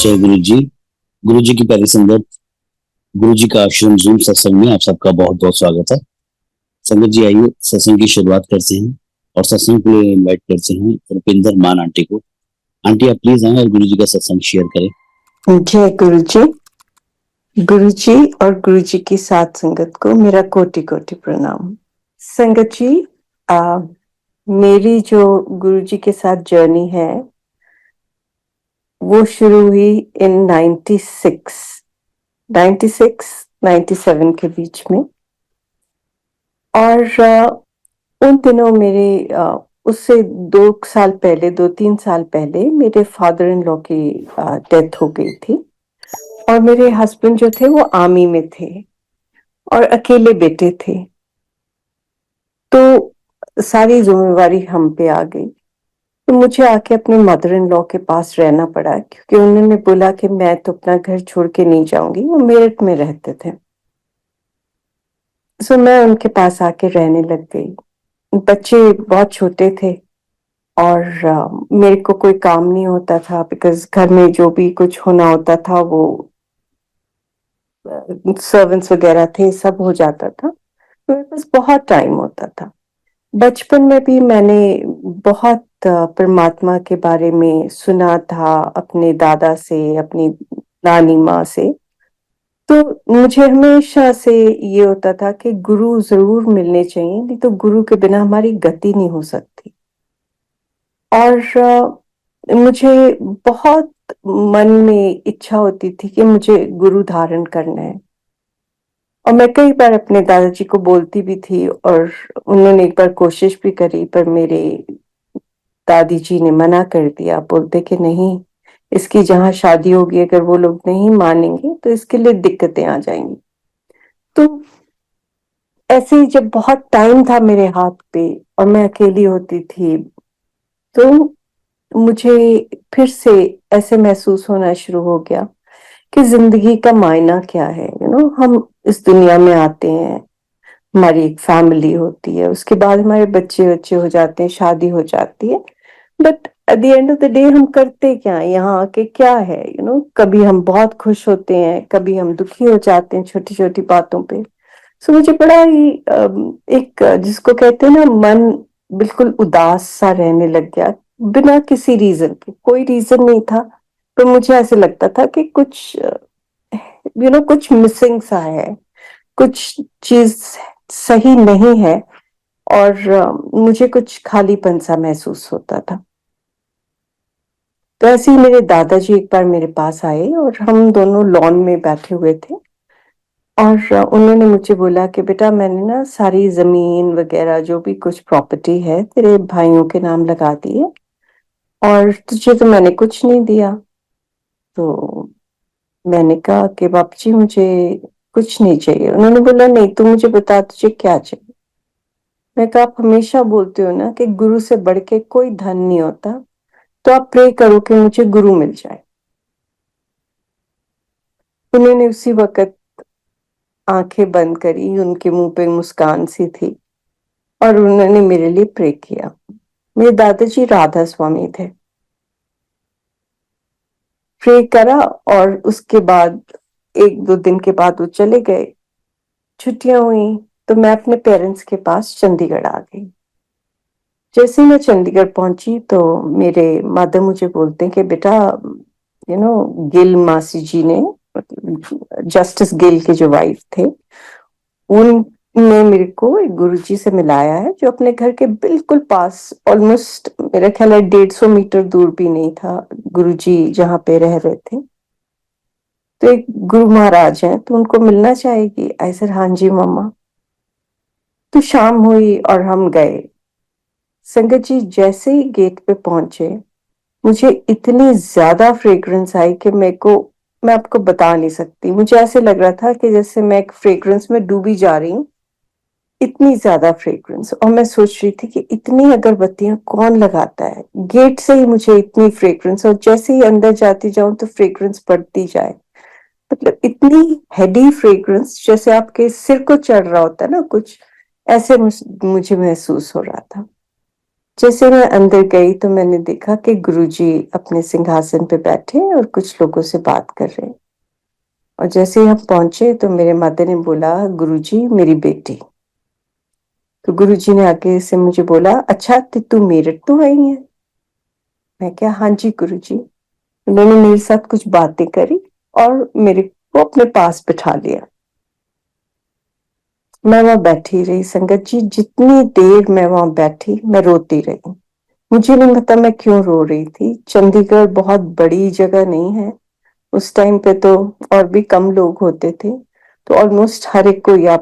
जय गुरु जी। गुरु जी की प्यारी संगत, गुरु जी का आश्रम जूम सत्संग में आप सबका बहुत बहुत स्वागत है। संगत जी आइए सत्संग की शुरुआत करते हैं और सत्संग के लिए इनवाइट करते हैं रुपिंदर मान आंटी को। आंटी आप प्लीज आए और गुरु जी का सत्संग शेयर करें। जय गुरु जी। गुरु जी और गुरु जी की साथ संगत को मेरा कोटि कोटि प्रणाम। संगत जी, मेरी जो गुरु जी के साथ जर्नी है वो शुरू हुई इन 97 के बीच में। और उन दिनों मेरे उससे 2-3 साल पहले मेरे फादर इन लॉ की डेथ हो गई थी और मेरे हस्बैंड जो थे वो आर्मी में थे और अकेले बेटे थे, तो सारी जिम्मेवारी हम पे आ गई। तो मुझे आके अपने मदर इन लॉ के पास रहना पड़ा क्योंकि उन्होंने बोला कि मैं तो अपना घर छोड़ के नहीं जाऊंगी। वो मेरठ में रहते थे, सो मैं उनके पास आके रहने लग गई। बच्चे बहुत छोटे थे और मेरे को कोई काम नहीं होता था बिकॉज घर में जो भी कुछ होना होता था वो सर्वेंट्स वगैरह थे, सब हो जाता था। तो मेरे पास बहुत टाइम होता था। बचपन में भी मैंने बहुत परमात्मा के बारे में सुना था अपने दादा से, अपनी नानी माँ से। तो मुझे हमेशा से ये होता था कि गुरु जरूर मिलने चाहिए, नहीं तो गुरु के बिना हमारी गति नहीं हो सकती। और मुझे बहुत मन में इच्छा होती थी कि मुझे गुरु धारण करना है। और मैं कई बार अपने दादाजी को बोलती भी थी और उन्होंने एक बार कोशिश भी करी, पर मेरे दादी जी ने मना कर दिया। बोलते कि नहीं, इसकी जहां शादी होगी अगर वो लोग नहीं मानेंगे तो इसके लिए दिक्कतें आ जाएंगी। तो ऐसे ही जब बहुत टाइम था मेरे हाथ पे और मैं अकेली होती थी, तो मुझे फिर से ऐसे महसूस होना शुरू हो गया कि जिंदगी का मायना क्या है। हम इस दुनिया में आते हैं, हमारी एक फैमिली होती है, उसके बाद हमारे बच्चे बच्चे हो जाते हैं, शादी हो जाती है। But at the end of the day हम करते क्या है यहाँ आके, क्या है? कभी हम बहुत खुश होते हैं, कभी हम दुखी हो जाते हैं छोटी छोटी बातों पे। सो मुझे बड़ा ही एक जिसको कहते हैं ना, मन बिल्कुल उदास सा रहने लग गया बिना किसी रीजन के। कोई रीजन नहीं था, तो मुझे ऐसे लगता था कि कुछ कुछ मिसिंग सा है, कुछ चीज सही नहीं है। और मुझे कुछ खालीपन सा महसूस होता था। तो ऐसे ही मेरे दादाजी एक बार मेरे पास आए और हम दोनों लॉन में बैठे हुए थे और उन्होंने मुझे बोला कि बेटा, मैंने ना सारी जमीन वगैरह जो भी कुछ प्रॉपर्टी है तेरे भाइयों के नाम लगा दी है और तुझे तो मैंने कुछ नहीं दिया। तो मैंने कहा कि बाप जी मुझे कुछ नहीं चाहिए। उन्होंने बोला नहीं, तू मुझे बता तुझे क्या चाहिए। मैं कहा आप हमेशा बोलते हो ना कि गुरु से बढ़ के कोई धन नहीं होता, तो आप प्रे करो कि मुझे गुरु मिल जाए। उन्होंने उसी वक्त आंखें बंद करी, उनके मुंह पे मुस्कान सी थी और उन्होंने मेरे लिए प्रे किया। मेरे दादाजी राधा स्वामी थे। प्रे करा और उसके बाद 1-2 दिन के बाद वो चले गए। छुट्टियां हुई तो मैं अपने पेरेंट्स के पास चंडीगढ़ आ गई। जैसे ही मैं चंडीगढ़ पहुंची तो मेरे मदर मुझे बोलते हैं कि बेटा, गिल मासी जी ने, जस्टिस गिल के जो वाइफ थे, उनने मेरे को एक गुरुजी से मिलाया है जो अपने घर के बिल्कुल पास, ऑलमोस्ट मेरा ख्याल है 150 मीटर दूर भी नहीं था गुरुजी जहाँ पे रह रहे थे। तो एक गुरु महाराज हैं, तो उनको मिलना चाहेगी। ऐसे हाँ जी मम्मा। तो शाम हुई और हम गए। संगत जी जैसे ही गेट पे पहुंचे, मुझे इतनी ज्यादा फ्रेग्रेंस आई कि मैं आपको बता नहीं सकती। मुझे ऐसे लग रहा था कि जैसे मैं एक फ्रेग्रेंस में डूबी जा रही हूँ, इतनी ज्यादा फ्रेग्रेंस। और मैं सोच रही थी कि इतनी अगरबत्तियां कौन लगाता है। गेट से ही मुझे इतनी फ्रेग्रेंस, और जैसे ही अंदर जाती जाऊं तो फ्रेग्रेंस बढ़ती जाए। मतलब इतनी हेडी फ्रेग्रेंस, जैसे आपके सिर को चढ़ रहा होता है ना कुछ, ऐसे मुझे महसूस हो रहा था। जैसे मैं अंदर गई तो मैंने देखा कि गुरुजी अपने सिंहासन पे बैठे और कुछ लोगों से बात कर रहे हैं। और जैसे ही हम पहुंचे तो मेरे मदर ने बोला, गुरुजी मेरी बेटी। तो गुरुजी ने आगे से मुझे बोला, अच्छा तो तू मेरठ तो आई है? मैं क्या, हाँ जी गुरुजी। उन्होंने मेरे साथ कुछ बातें करी और मेरे को अपने पास बिठा लिया। मैं वहां बैठी रही संगत जी, जितनी देर मैं वहां बैठी मैं रोती रही। मुझे नहीं पता मैं क्यों रो रही थी। चंडीगढ़ बहुत बड़ी जगह नहीं है, उस टाइम पे तो और भी कम लोग होते थे, तो ऑलमोस्ट हर एक को या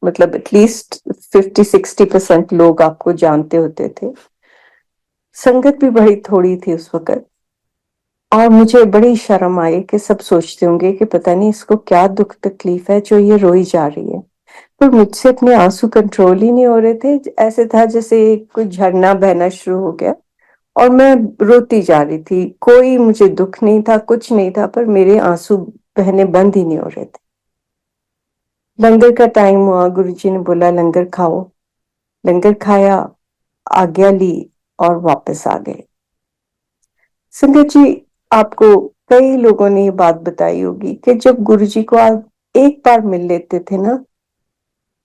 मतलब एटलीस्ट 50-60% लोग आपको जानते होते थे। संगत भी बड़ी थोड़ी थी उस वक्त। और मुझे बड़ी शर्म आई कि सब सोचते होंगे कि पता नहीं इसको क्या दुख तकलीफ है जो ये रोई जा रही है। पर मुझसे अपने आंसू कंट्रोल ही नहीं हो रहे थे। ऐसे था जैसे कोई झरना बहना शुरू हो गया और मैं रोती जा रही थी। कोई मुझे दुख नहीं था, कुछ नहीं था, पर मेरे आंसू बहने बंद ही नहीं हो रहे थे। लंगर का टाइम हुआ, गुरुजी ने बोला लंगर खाओ। लंगर खाया, आज्ञा ली और वापस आ गए। संगत जी, आपको कई लोगों ने ये बात बताई होगी कि जब गुरुजी को आप एक बार मिल लेते थे ना,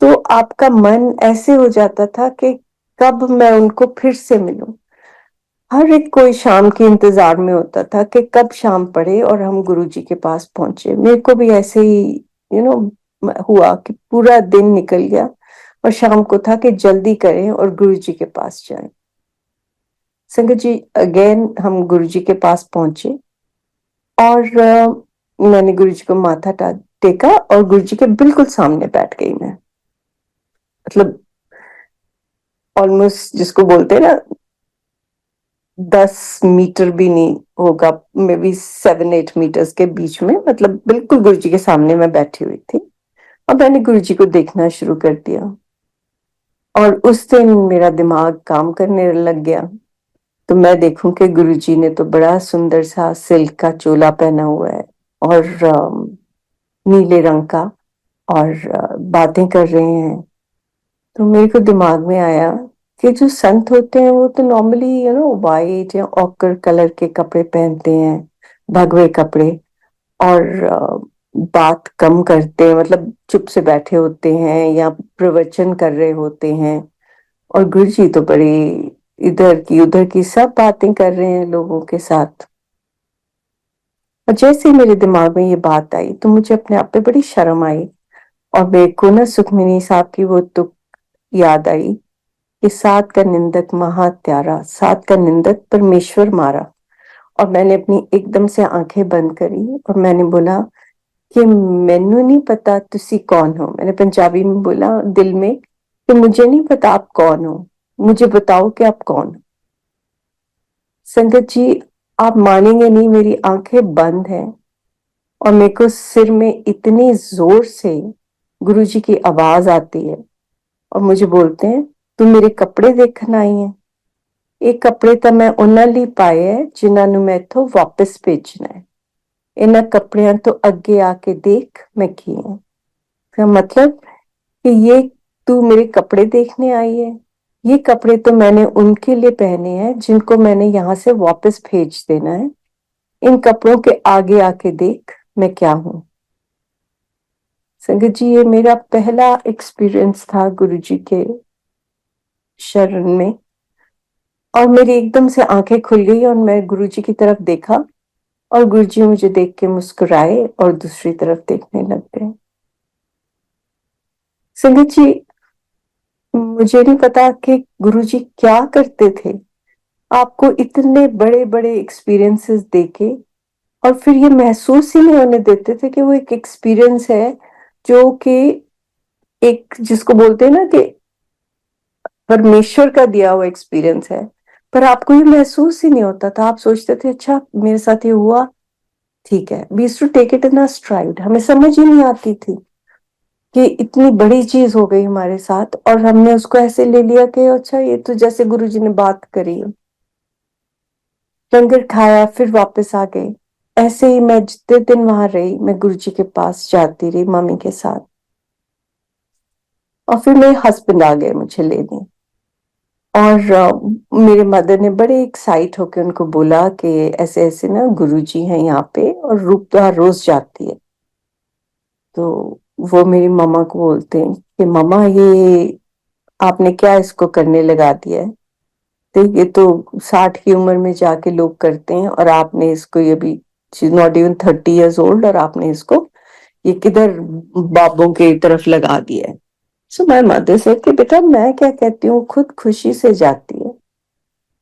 तो आपका मन ऐसे हो जाता था कि कब मैं उनको फिर से मिलूं। हर एक कोई शाम के इंतजार में होता था कि कब शाम पड़े और हम गुरुजी के पास पहुंचे। मेरे को भी ऐसे ही यू you हुआ कि पूरा दिन निकल गया और शाम को था कि जल्दी करें और गुरुजी के पास जाएं। संगत जी, अगेन हम गुरुजी के पास पहुंचे और मैंने गुरुजी को माथा टेका और गुरुजी के बिल्कुल सामने बैठ गई मैं। मतलब ऑलमोस्ट जिसको बोलते हैं ना, 10 मीटर भी नहीं होगा, मे बी 7-8 मीटर्स के बीच में, मतलब बिल्कुल गुरुजी के सामने मैं बैठी हुई थी और मैंने गुरुजी को देखना शुरू कर दिया। और उस दिन मेरा दिमाग काम करने लग गया। तो मैं देखूं कि गुरुजी ने तो बड़ा सुंदर सा सिल्क का चोला पहना हुआ है और नीले रंग का, और बातें कर रहे हैं। तो मेरे को दिमाग में आया कि जो संत होते हैं वो तो नॉर्मली वाइट या ऑकर कलर के कपड़े पहनते हैं, भगवे कपड़े, और बात कम करते हैं, मतलब चुप से बैठे होते हैं या प्रवचन कर रहे होते हैं। और गुरुजी तो बड़ी इधर की उधर की सब बातें कर रहे हैं लोगों के साथ। और जैसे ही मेरे दिमाग में ये बात आई तो मुझे अपने आप पे बड़ी शर्म आई और मेरे को ना सुखमनी साहब की वो तुक याद आई कि सात का निंदक महात्यारा, सात का निंदक परमेश्वर मारा। और मैंने अपनी एकदम से आंखें बंद करी और मैंने बोला कि मैनू नहीं पता तुसी कौन हो। मैंने पंजाबी में बोला दिल में कि मुझे नहीं पता आप कौन हो, मुझे बताओ कि आप कौन हो। संगत जी, आप मानेंगे नहीं, मेरी आंखें बंद हैं और मेरे को सिर में इतनी जोर से गुरुजी की आवाज आती है और मुझे बोलते हैं, तू मेरे कपड़े देखना आई है? ये कपड़े तो मैं उन्हां ਲਈ पाए है जिन्हां ਨੂੰ मैं इथों वापस भेजना है। इन्हां कपड़ियां तो अगे आके देख मैं की हूं। इसका मतलब कि ये तू मेरे कपड़े देखने आई है? ये कपड़े तो मैंने उनके लिए पहने हैं जिनको मैंने यहाँ से वापस भेज देना है। इन कपड़ों के आगे आके देख मैं क्या हूं। संगत जी, ये मेरा पहला एक्सपीरियंस था गुरुजी के शरण में। और मेरी एकदम से आंखें खुल गई और मैं गुरुजी की तरफ देखा और गुरुजी मुझे देख के मुस्कुराए और दूसरी तरफ देखने लग गए। संगत जी, मुझे नहीं पता कि गुरुजी क्या करते थे आपको इतने बड़े बड़े एक्सपीरियंसेस देके और फिर ये महसूस ही नहीं होने देते थे कि वो एक एक्सपीरियंस है, जो कि एक जिसको बोलते हैं ना कि परमेश्वर का दिया हुआ एक्सपीरियंस है। पर आपको ये महसूस ही नहीं होता था। आप सोचते थे अच्छा मेरे साथ ये हुआ, ठीक है। We used to take it in a stride. हमें समझ ही नहीं आती थी कि इतनी बड़ी चीज हो गई हमारे साथ और हमने उसको ऐसे ले लिया कि अच्छा ये तो जैसे गुरुजी ने बात करी। लंगर खाया, फिर वापस आ गए। ऐसे ही मैं जितने दिन वहां रही, मैं गुरुजी के पास जाती रही मम्मी के साथ। और फिर मेरे हस्बैंड आ गए मुझे लेने। और मेरे मदर ने बड़े एक्साइट होके उनको बोला कि ऐसे ऐसे ना गुरुजी हैं यहाँ पे और रूप तो रोज जाती है। तो वो मेरी मम्मा को बोलते हैं कि मम्मा ये आपने क्या इसको करने लगा दिया है। तो ये तो 60 की उम्र में जाके लोग करते हैं और आपने इसको, ये भी she is not even 30 years old, और आपने इसको ये किधर बाबों की तरफ लगा दिया है। सो माय मदर से कि बेटा मैं क्या कहती हूँ, खुद खुशी से जाती है।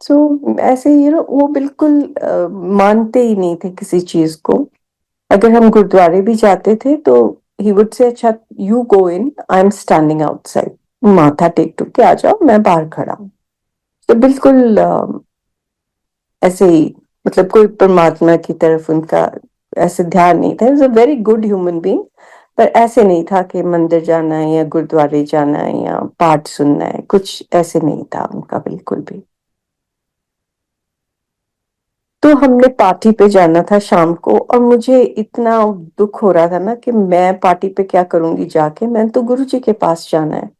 सो ऐसे वो बिल्कुल मानते ही नहीं थे किसी चीज को। अगर हम गुरुद्वारे भी जाते थे तो ही वुड से अच्छा you go in, I am standing outside, माथा टेक टूक के आ जाओ, मैं बाहर खड़ा हूँ। तो बिल्कुल ऐसे ही, मतलब कोई परमात्मा की तरफ उनका ऐसे ध्यान नहीं था। Is a very good human being, पर ऐसे नहीं था कि मंदिर जाना है या गुरुद्वारे जाना है या पाठ सुनना है, कुछ ऐसे नहीं था उनका बिल्कुल भी। तो हमने पार्टी पे जाना था शाम को, और मुझे इतना दुख हो रहा था ना कि मैं पार्टी पे क्या करूंगी जाके, मैं तो गुरु जी के पास जाना है।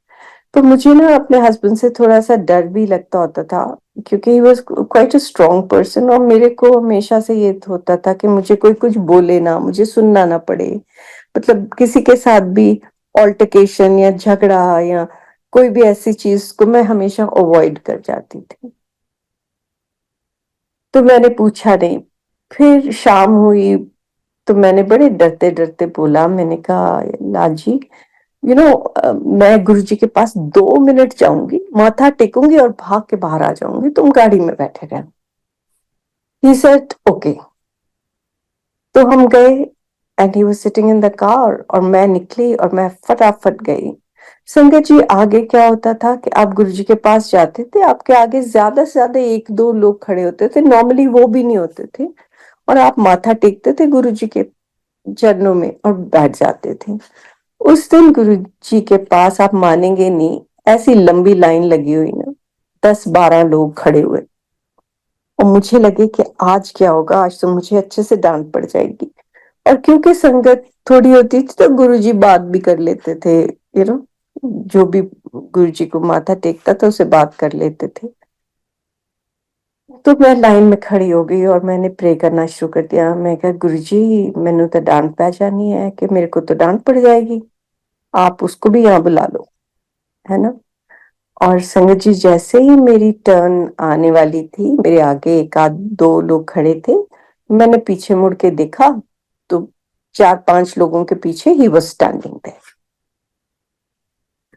तो मुझे ना अपने हस्बैंड से थोड़ा सा डर भी लगता होता था, क्योंकि he was quite a strong person, और मेरे को हमेशा से ये होता था कि मुझे कोई कुछ बोले ना, मुझे सुनना ना पड़े। मतलब किसी के साथ भी ऑल्टरकेशन या झगड़ा या कोई भी ऐसी चीज को मैं हमेशा अवॉइड कर जाती थी। तो मैंने पूछा नहीं। फिर शाम हुई तो मैंने बड़े डरते डरते बोला, मैंने कहा लाल जी, मैं गुरुजी के पास 2 मिनट जाऊंगी, माथा टेकूंगी और भाग के बाहर आ जाऊंगी, तुम गाड़ी में बैठे रहना। He said okay. तो हम गए and he was sitting in the car, और मैं निकली और मैं फटाफट गई। संगत जी, आगे क्या होता था कि आप गुरुजी के पास जाते थे, आपके आगे ज्यादा से ज्यादा एक दो लोग खड़े होते थे, नॉर्मली वो भी नहीं होते थे, और आप माथा टेकते थे गुरुजी के चरणों में और बैठ जाते थे। उस दिन गुरु जी के पास आप मानेंगे नहीं, ऐसी लंबी लाइन लगी हुई ना, 10-12 लोग खड़े हुए, और मुझे लगे कि आज क्या होगा, आज तो मुझे अच्छे से डांट पड़ जाएगी। और क्योंकि संगत थोड़ी होती थी तो गुरु जी बात भी कर लेते थे, जो भी गुरु जी को माथा टेकता था उसे बात कर लेते थे। तो मैं लाइन में खड़ी हो गई और मैंने प्रे करना शुरू कर दिया। मैं कहा गुरु जी, मैंने तो डांट पै जानी है कि मेरे को तो डांट पड़ जाएगी, आप उसको भी यहाँ बुला लो, है ना। और संगत जी, जैसे ही मेरी टर्न आने वाली थी, मेरे आगे एक आध दो लोग खड़े थे, मैंने पीछे मुड़ के देखा तो 4-5 लोगों के पीछे ही वॉज स्टैंडिंग देयर।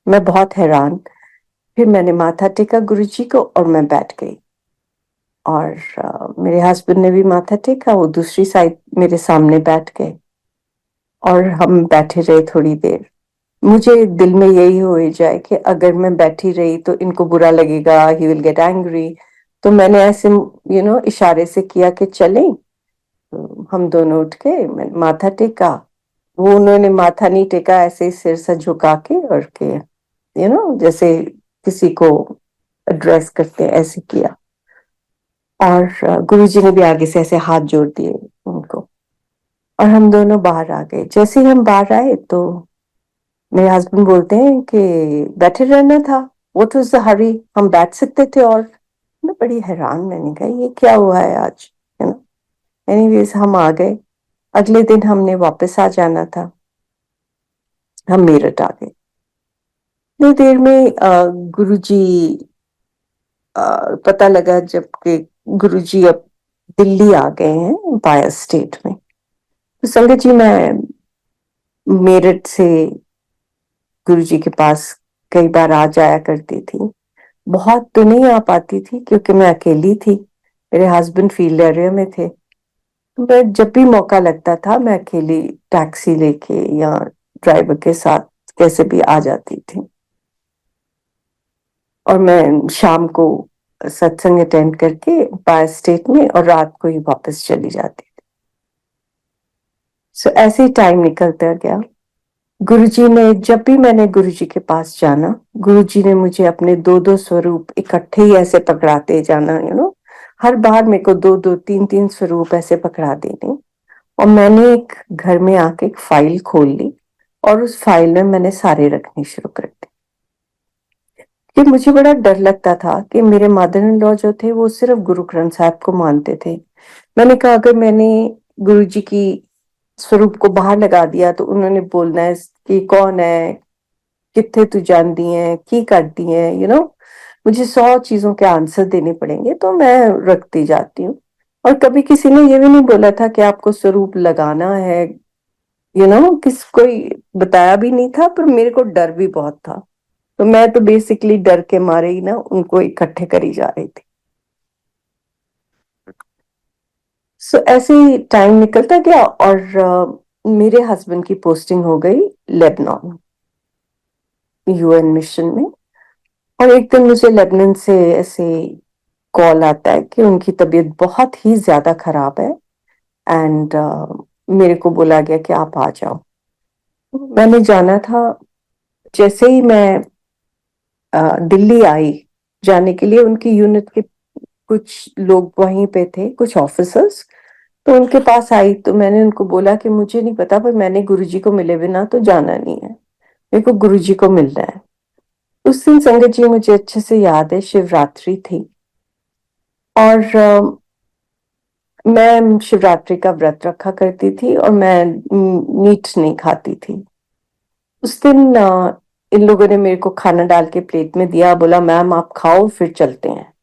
मैं बहुत हैरान। फिर मैंने माथा टेका गुरु जी को और मैं बैठ गई। और मेरे हस्बैंड ने भी माथा टेका, वो दूसरी साइड मेरे सामने बैठ गए, और हम बैठे रहे थोड़ी देर। मुझे दिल में यही हो जाए कि अगर मैं बैठी रही तो इनको बुरा लगेगा, ही विल गेट एंग्री। तो मैंने ऐसे इशारे से किया कि चलें। तो हम दोनों उठ के मैंने माथा टेका। वो उन्होंने माथा नहीं टेका, ऐसे ही सिर से झुका के, और के जैसे किसी को एड्रेस करते हैं ऐसे किया। और गुरुजी ने भी आगे से ऐसे हाथ जोड़ दिए उनको, और हम दोनों बाहर आ गए। जैसे ही हम बाहर आए तो मेरे हस्बैंड बोलते हैं कि बैठे रहना था, व्हाट वाज द हरी, हम बैठ सकते थे। और मैं बड़ी हैरान, मैंने कहा ये क्या हुआ है आज, है ना। एनीवेज हम आ गए। अगले दिन हमने वापस आ जाना था, हम मेरठ आ गए। इतनी देर में गुरुजी, पता लगा जबकि गुरुजी अब दिल्ली आ गए हैं बाय स्टेट में। तो संगत जी, मैं मेरठ से गुरुजी के पास कई बार आ जाया करती थी। बहुत तो नहीं आ पाती थी क्योंकि मैं अकेली थी, मेरे हस्बैंड फील्ड एरिया में थे। मैं जब भी मौका लगता था मैं अकेली टैक्सी लेके या ड्राइवर के साथ कैसे भी आ जाती थी, और मैं शाम को सत्संग अटेंड करके बाय स्टेट में और रात को ही वापस चली जाती थी। सो ऐसे ही टाइम निकलता गया। गुरुजी ने, जब भी मैंने गुरुजी के पास जाना, गुरुजी ने मुझे अपने दो दो स्वरूप इकट्ठे ही ऐसे पकड़ाते जाना, हर बार मेरे को दो दो तीन तीन स्वरूप ऐसे पकड़ा देने। और मैंने एक घर में आके एक फाइल खोल ली, और उस फाइल में मैंने सारे रखने शुरू कर दिए। कि मुझे बड़ा डर लगता था कि मेरे मदर इन लॉ जो थे वो सिर्फ गुरु ग्रंथ साहब को मानते थे। मैंने कहा अगर मैंने गुरु जी की स्वरूप को बाहर लगा दिया तो उन्होंने बोलना है कि कौन है, कितने तू जानती है, की करती है, मुझे 100 चीजों के आंसर देने पड़ेंगे, तो मैं रखती जाती हूँ। और कभी किसी ने ये भी नहीं बोला था कि आपको स्वरूप लगाना है, किस कोई बताया भी नहीं था, पर मेरे को डर भी बहुत था। तो मैं तो बेसिकली डर के मारे ही ना उनको इकट्ठे करी जा रही थी। सो ऐसे ही टाइम निकलता गया और मेरे हस्बैंड की पोस्टिंग हो गई लेबनान, यूएन मिशन में। और एक दिन मुझे लेबनान से ऐसे कॉल आता है कि उनकी तबीयत बहुत ही ज्यादा खराब है, एंड मेरे को बोला गया कि आप आ जाओ। मैंने जाना था। जैसे ही मैं दिल्ली आई, जाने के लिए उनकी यूनिट के कुछ लोग वहीं पे थे, कुछ ऑफिसर्स, तो उनके पास आई तो मैंने उनको बोला कि मुझे नहीं पता, पर मैंने गुरुजी को मिले बिना तो जाना नहीं है, मेरे को गुरुजी को मिलना है। उस दिन संगत जी मुझे अच्छे से याद है, शिवरात्रि थी और मैं शिवरात्रि का व्रत रखा करती थी और मैं मीट नहीं खाती थी। उस दिन इन लोगों ने मेरे को खाना डाल के प्लेट में दिया, बोला मैम आप खाओ फिर चलते हैं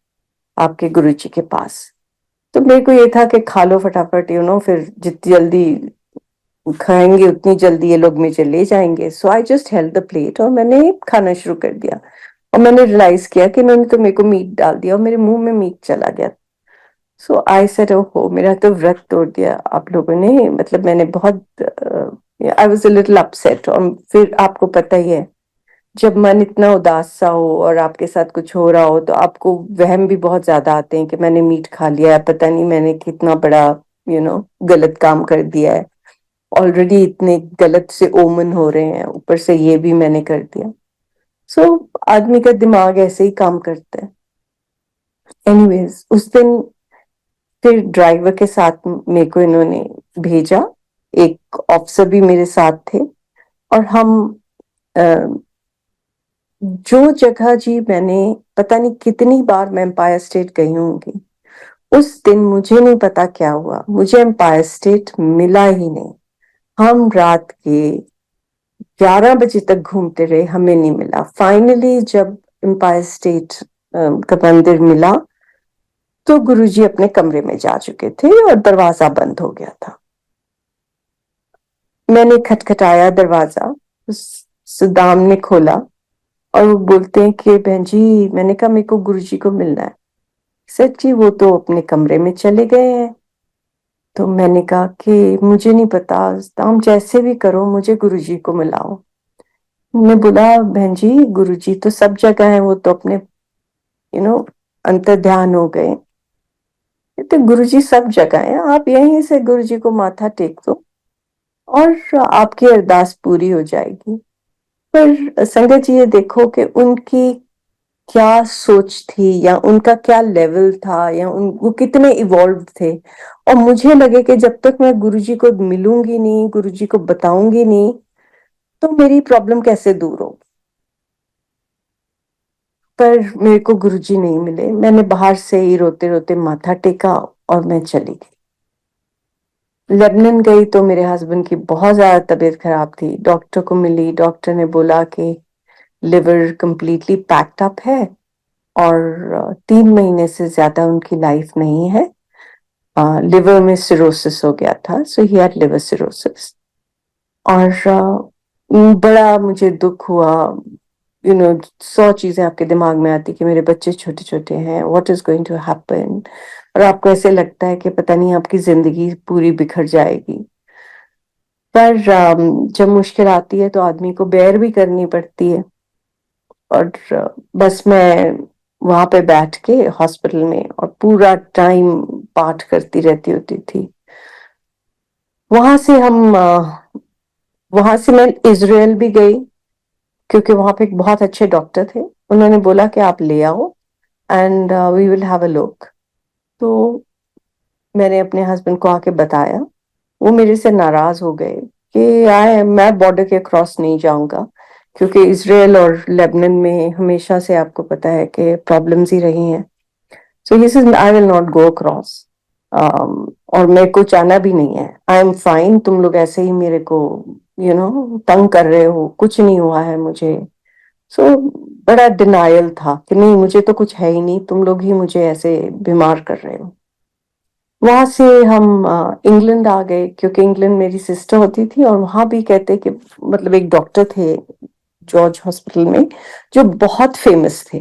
आपके गुरुजी के पास। तो मेरे को ये था कि खा लो फटाफट, फिर जितनी जल्दी खाएंगे उतनी जल्दी ये लोग मुझे ले जाएंगे। So I just held the plate और मैंने खाना शुरू कर दिया। और मैंने रियलाइज किया कि इन्होंने तो मेरे को मीट डाल दिया और मेरे मुंह में मीट चला गया। सो आई सेड ओहो, मेरा तो व्रत तोड़ दिया आप लोगों ने। मतलब मैंने बहुत I was a little upset. और फिर आपको पता ही है, जब मन इतना उदास सा हो और आपके साथ कुछ हो रहा हो तो आपको वहम भी बहुत ज्यादा आते हैं कि मैंने मीट खा लिया है, पता नहीं मैंने कितना बड़ा गलत काम कर दिया है। ऑलरेडी इतने गलत से ओमन हो रहे हैं, ऊपर से ये भी मैंने कर दिया। सो आदमी का दिमाग ऐसे ही काम करता है। एनीवेज उस दिन फिर ड्राइवर के साथ मेरे को इन्होंने भेजा, एक ऑफिसर भी मेरे साथ थे। और हम अ, जो जगह जी मैंने पता नहीं कितनी बार मैं एम्पायर स्टेट गई होंगी, उस दिन मुझे नहीं पता क्या हुआ, मुझे एम्पायर स्टेट मिला ही नहीं। हम रात के 11 बजे तक घूमते रहे, हमें नहीं मिला। फाइनली जब एम्पायर स्टेट का मंदिर मिला तो गुरुजी अपने कमरे में जा चुके थे और दरवाजा बंद हो गया था। मैंने खटखटाया दरवाजा, उस सुदाम ने खोला और वो बोलते हैं कि बहन जी, मैंने कहा मेरे को गुरुजी को मिलना है। सच्ची वो तो अपने कमरे में चले गए हैं। तो मैंने कहा कि मुझे नहीं पता, सुदाम जैसे भी करो मुझे गुरुजी को मिलाओ। उन्होंने बोला बहन जी गुरुजी तो सब जगह है, वो तो अपने अंतर ध्यान हो गए। तो गुरुजी सब जगह है, आप यहीं से गुरुजी को माथा टेक दो और आपकी अरदास पूरी हो जाएगी। पर संगत जी ये देखो कि उनकी क्या सोच थी या उनका क्या लेवल था या वो कितने इवॉल्व थे। और मुझे लगे कि जब तक मैं गुरुजी को मिलूंगी नहीं, गुरुजी को बताऊंगी नहीं, तो मेरी प्रॉब्लम कैसे दूर होगी। पर मेरे को गुरुजी नहीं मिले। मैंने बाहर से ही रोते रोते माथा टेका और मैं चली गई। लेबनान गई तो मेरे हस्बैंड की बहुत ज्यादा तबीयत खराब थी। डॉक्टर को मिली, डॉक्टर ने बोला कि लिवर कंप्लीटली पैक्ड अप है और 3 महीने से ज्यादा उनकी लाइफ नहीं है। लिवर में सिरोसिस हो गया था, सो ही हैड लिवर सिरोसिस। और बड़ा मुझे दुख हुआ। 100 चीजें आपके दिमाग में आती कि मेरे बच्चे छोटे छोटे हैं, what is going to happen. और आपको ऐसे लगता है कि पता नहीं आपकी जिंदगी पूरी बिखर जाएगी। पर जब मुश्किल आती है तो आदमी को बेयर भी करनी पड़ती है। और बस मैं वहां पे बैठ के हॉस्पिटल में और पूरा टाइम पाठ करती रहती होती थी। वहां से हम वहां से मैं इजराइल भी गई, क्योंकि वहां पे एक बहुत अच्छे डॉक्टर थे। उन्होंने बोला कि आप ले आओ and we will have a look. तो मैंने अपने हस्बैंड को आके बताया। वो मेरे से नाराज हो गए कि आए मैं बॉर्डर के क्रॉस नहीं जाऊंगा, क्योंकि इसराइल और लेबनान में हमेशा से आपको पता है कि प्रॉब्लम्स ही रही हैं। So he said I will not go across, और मेरे को जाना भी नहीं है। आई एम फाइन, तुम लोग ऐसे ही मेरे को तंग कर रहे हो, कुछ नहीं हुआ है मुझे। सो बड़ा डिनायल था कि नहीं, मुझे तो कुछ है ही नहीं, तुम लोग ही मुझे ऐसे बीमार कर रहे हो। वहां से हम इंग्लैंड आ गए, क्योंकि इंग्लैंड मेरी सिस्टर होती थी, और वहां भी कहते कि मतलब एक डॉक्टर थे जॉर्ज हॉस्पिटल में जो बहुत फेमस थे,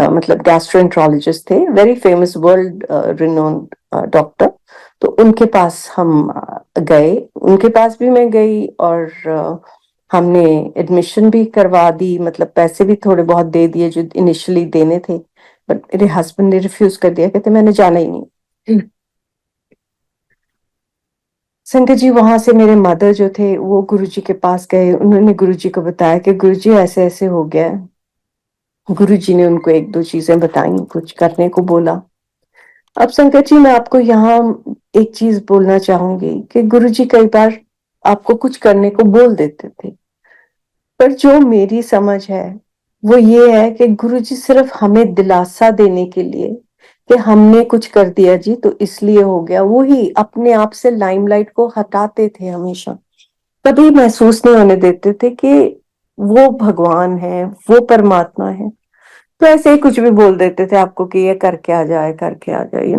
मतलब गैस्ट्रोएंट्रोलॉजिस्ट थे, very famous, world renowned doctor. तो उनके पास हम गए, उनके पास भी मैं गई, और हमने एडमिशन भी करवा दी, मतलब पैसे भी थोड़े बहुत दे दिए जो इनिशियली देने थे। बट मेरे हस्बैंड ने रिफ्यूज कर दिया, कहते मैंने जाना ही नहीं। शंकर जी, वहां से मेरे मदर जो थे वो गुरुजी के पास गए, उन्होंने गुरुजी को बताया कि गुरुजी ऐसे ऐसे हो गया है। गुरुजी ने उनको एक दो चीजें बताई, कुछ करने को बोला। अब शंकर जी, मैं आपको यहाँ एक चीज बोलना चाहूंगी कि गुरुजी कई बार आपको कुछ करने को बोल देते थे, पर जो मेरी समझ है वो ये है कि गुरुजी सिर्फ हमें दिलासा देने के लिए कि हमने कुछ कर दिया जी तो इसलिए हो गया, वो ही अपने आप से लाइमलाइट को हटाते थे हमेशा। कभी महसूस नहीं होने देते थे कि वो भगवान है, वो परमात्मा है। तो ऐसे ही कुछ भी बोल देते थे आपको कि ये करके आ जाए, करके आ जाए,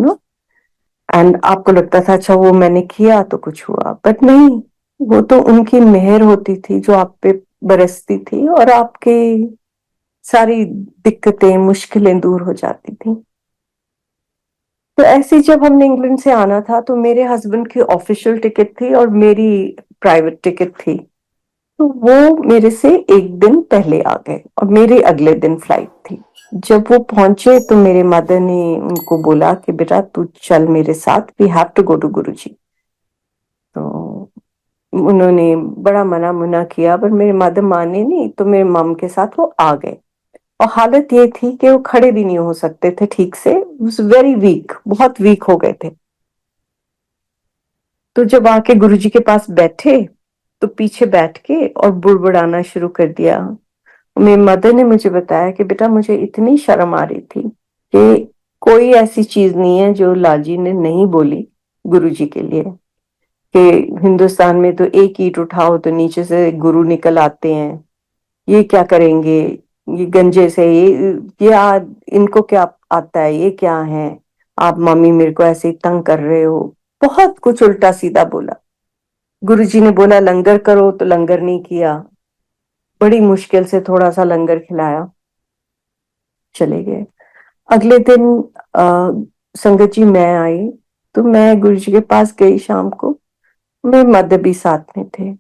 एंड आपको लगता था अच्छा वो मैंने किया तो कुछ हुआ, बट नहीं, वो तो उनकी मेहर होती थी जो आप पे बरसती थी, और आपके सारी दिक्कतें मुश्किलें दूर हो जाती थी। तो ऐसे ही जब हमने इंग्लैंड से आना था तो मेरे हस्बैंड की ऑफिशियल टिकट थी और मेरी प्राइवेट टिकट थी। तो वो मेरे से एक दिन पहले आ गए और मेरे अगले दिन फ्लाइट थी। जब वो पहुंचे तो मेरे मदर ने उनको बोला कि बेटा तू चल मेरे साथ, we have to go to Guruji. तो उन्होंने बड़ा मना मुना किया, पर मेरे मदर माने नहीं, तो मेरे मम के साथ वो आ गए। और हालत ये थी कि वो खड़े भी नहीं हो सकते थे ठीक से, वेरी वीक, बहुत वीक हो गए थे। तो जब आके गुरुजी के पास बैठे तो पीछे बैठ के और बुड़बुड़ाना शुरू कर दिया। मेरी मदर ने मुझे बताया कि बेटा मुझे इतनी शर्म आ रही थी कि कोई ऐसी चीज नहीं है जो लाजी ने नहीं बोली गुरुजी के लिए, कि हिंदुस्तान में तो एक ईंट उठाओ तो नीचे से गुरु निकल आते हैं, ये क्या करेंगे, ये गंजे से इनको क्या आता है, ये क्या है, आप मम्मी मेरे को ऐसे ही तंग कर रहे हो। बहुत कुछ उल्टा सीधा बोला। गुरुजी ने बोला लंगर करो तो लंगर नहीं किया, बड़ी मुश्किल से थोड़ा सा लंगर खिलाया, चले गए। अगले दिन संगत जी मैं आई, तो मैं गुरुजी के पास गई शाम को, मेरे मदर भी साथ में थे।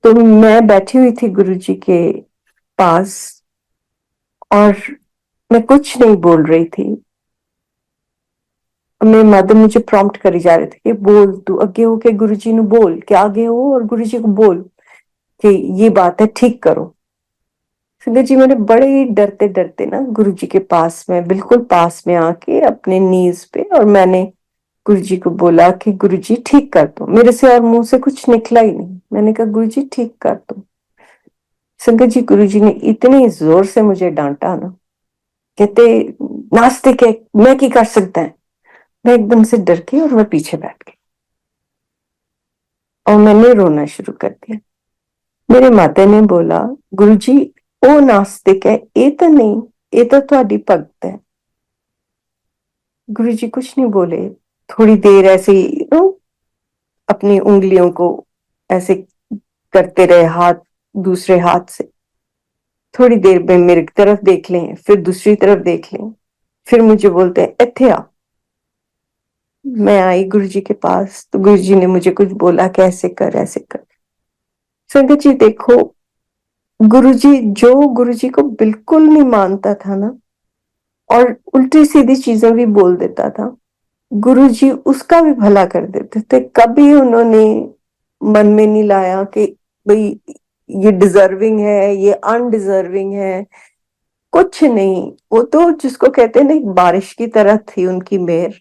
तो मैं बैठी हुई थी गुरुजी के पास और मैं कुछ नहीं बोल रही थी। मेरे मदर मुझे प्रॉम्प्ट करी जा रहे थे कि बोल, तू आगे हो के गुरुजी ने बोल कि आगे हो और गुरुजी को बोल कि ये बात है, ठीक करो। संगत जी, मैंने बड़े ही डरते डरते ना गुरुजी के पास में, बिल्कुल पास में आके अपने नीज पे, और मैंने गुरुजी को बोला कि गुरुजी ठीक कर दो। मेरे से और मुंह से कुछ निकला ही नहीं, मैंने कहा गुरुजी ठीक कर दो। संगत जी, गुरुजी ने इतनी जोर से मुझे डांटा ना, कहते नास्तिक है, मैं की कर सकता है। मैं एकदम से डर के और मैं पीछे बैठ गई और मैंने रोना शुरू कर दिया। मेरे माता ने बोला गुरुजी ओ नास्तिक है, ये तो नहीं, ये तो ਤੁਹਾਡੀ भगत है। गुरुजी कुछ नहीं बोले, थोड़ी देर ऐसे ही अपनी उंगलियों को ऐसे करते रहे, हाथ दूसरे हाथ से, थोड़ी देर में मेरी तरफ देख लें, फिर दूसरी तरफ देख लें, फिर मुझे बोलते हैं इत्थे आ। मैं आई गुरुजी के पास तो गुरुजी ने मुझे कुछ बोला कि ऐसे कर ऐसे कर। संगत जी देखो, गुरुजी जो गुरुजी को बिल्कुल नहीं मानता था ना, और उल्टी सीधी चीजें भी बोल देता था, गुरुजी उसका भी भला कर देते थे। कभी उन्होंने मन में नहीं लाया कि भाई ये डिजर्विंग है, ये अनडिजर्विंग है, कुछ नहीं। वो तो जिसको कहते हैं ना, एक बारिश की तरह थी उनकी मेहर,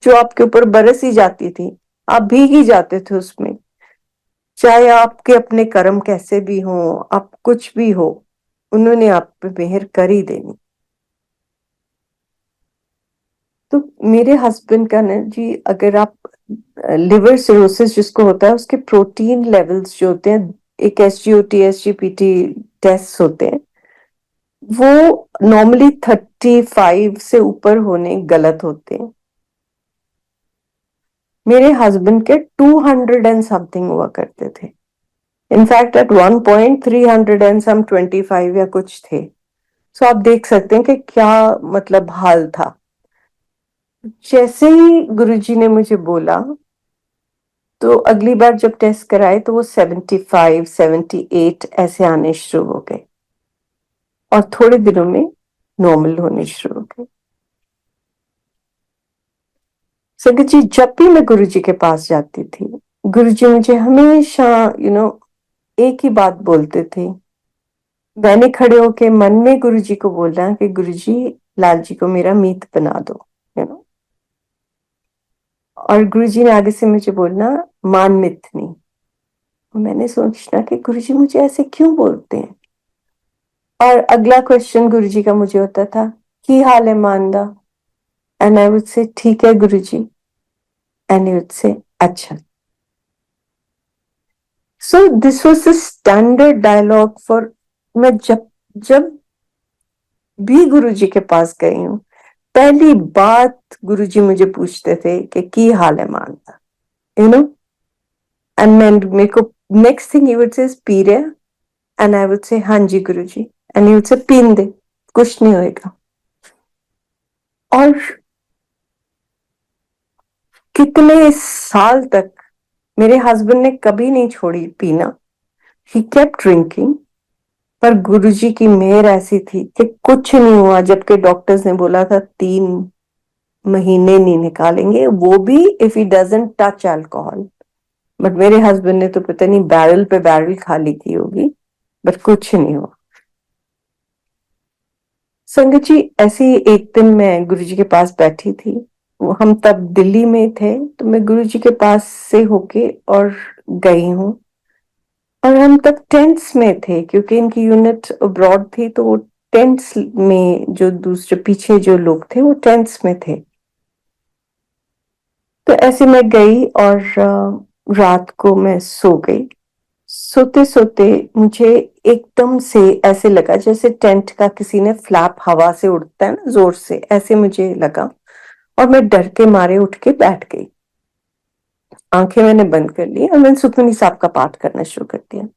जो आपके ऊपर बरस ही जाती थी, आप भीग ही जाते थे उसमें। चाहे आपके अपने कर्म कैसे भी हों, आप कुछ भी हो, उन्होंने आप पे मेहर कर ही देनी। तो मेरे हस्बैंड का ना जी, अगर आप लिवर सिरोसिस जिसको होता है, उसके प्रोटीन लेवल्स जो होते हैं, एक SGOT SGPT टेस्ट होते हैं, वो नॉर्मली 35 से ऊपर होने गलत होते हैं। मेरे हस्बैंड के 200 एंड समथिंग हुआ करते थे। In fact at one point 300 and some 25 या कुछ थे। सो आप देख सकते हैं कि क्या मतलब हाल था। जैसे ही गुरुजी ने मुझे बोला, तो अगली बार जब टेस्ट कराए तो वो 75 78 ऐसे आने शुरू हो गए, और थोड़े दिनों में नॉर्मल होने शुरू हो गए। संगत जी, जब भी मैं गुरुजी के पास जाती थी, गुरुजी मुझे हमेशा एक ही बात बोलते थे। मैंने खड़े होके मन में गुरुजी को बोला कि गुरुजी, लाल जी को मेरा मीत बना दो, यू नो। और गुरुजी ने आगे से मुझे बोलना, मान मिथनी। मैंने सोचना कि गुरुजी मुझे ऐसे क्यों बोलते हैं। और अगला क्वेश्चन गुरुजी का मुझे होता था, की हाल है मानदा? एंड आई वुड से ठीक है गुरुजी। एंड ही वुड से अच्छा। So this was the standard dialogue for, मैं जब जब भी गुरुजी के पास गई हूँ, पहली बात गुरुजी मुझे पूछते थे कि की हाल है मानदा, यू नो। एंड मैं मेरे को नेक्स्ट थिंग ही वुड से पी रहे, एंड आई वुड से हाँ जी गुरुजी। एंड ही वुड से पीन दे, कुछ नहीं होएगा। और कितने साल तक मेरे हस्बैंड ने कभी नहीं छोड़ी पीना। He kept drinking. पर गुरुजी की मेहर ऐसी थी कि कुछ नहीं हुआ, जबकि डॉक्टर्स ने बोला था 3 महीने नहीं निकालेंगे, वो भी if he doesn't touch alcohol. But मेरे हस्बैंड ने तो पता नहीं बैरल पे बैरल खाली की होगी, बट कुछ नहीं हुआ। संगत जी, ऐसे ही एक दिन मैं गुरुजी के पास बैठी थी। हम तब दिल्ली में थे, तो मैं गुरुजी के पास से होके और गई हूँ। और हम तब टेंट्स में थे, क्योंकि इनकी यूनिट अब्रॉड थी, तो वो टेंट्स में, जो दूसरे पीछे जो लोग थे वो टेंट्स में थे। तो ऐसे मैं गई और रात को मैं सो गई। सोते सोते मुझे एकदम से ऐसे लगा जैसे टेंट का किसी ने फ्लैप हवा से उड़ता है ना जोर से, ऐसे मुझे लगा। और मैं डर के मारे उठ के बैठ गई। आंखें मैंने बंद कर ली और मैंने सुखमनी साहब का पाठ करना शुरू कर दिया।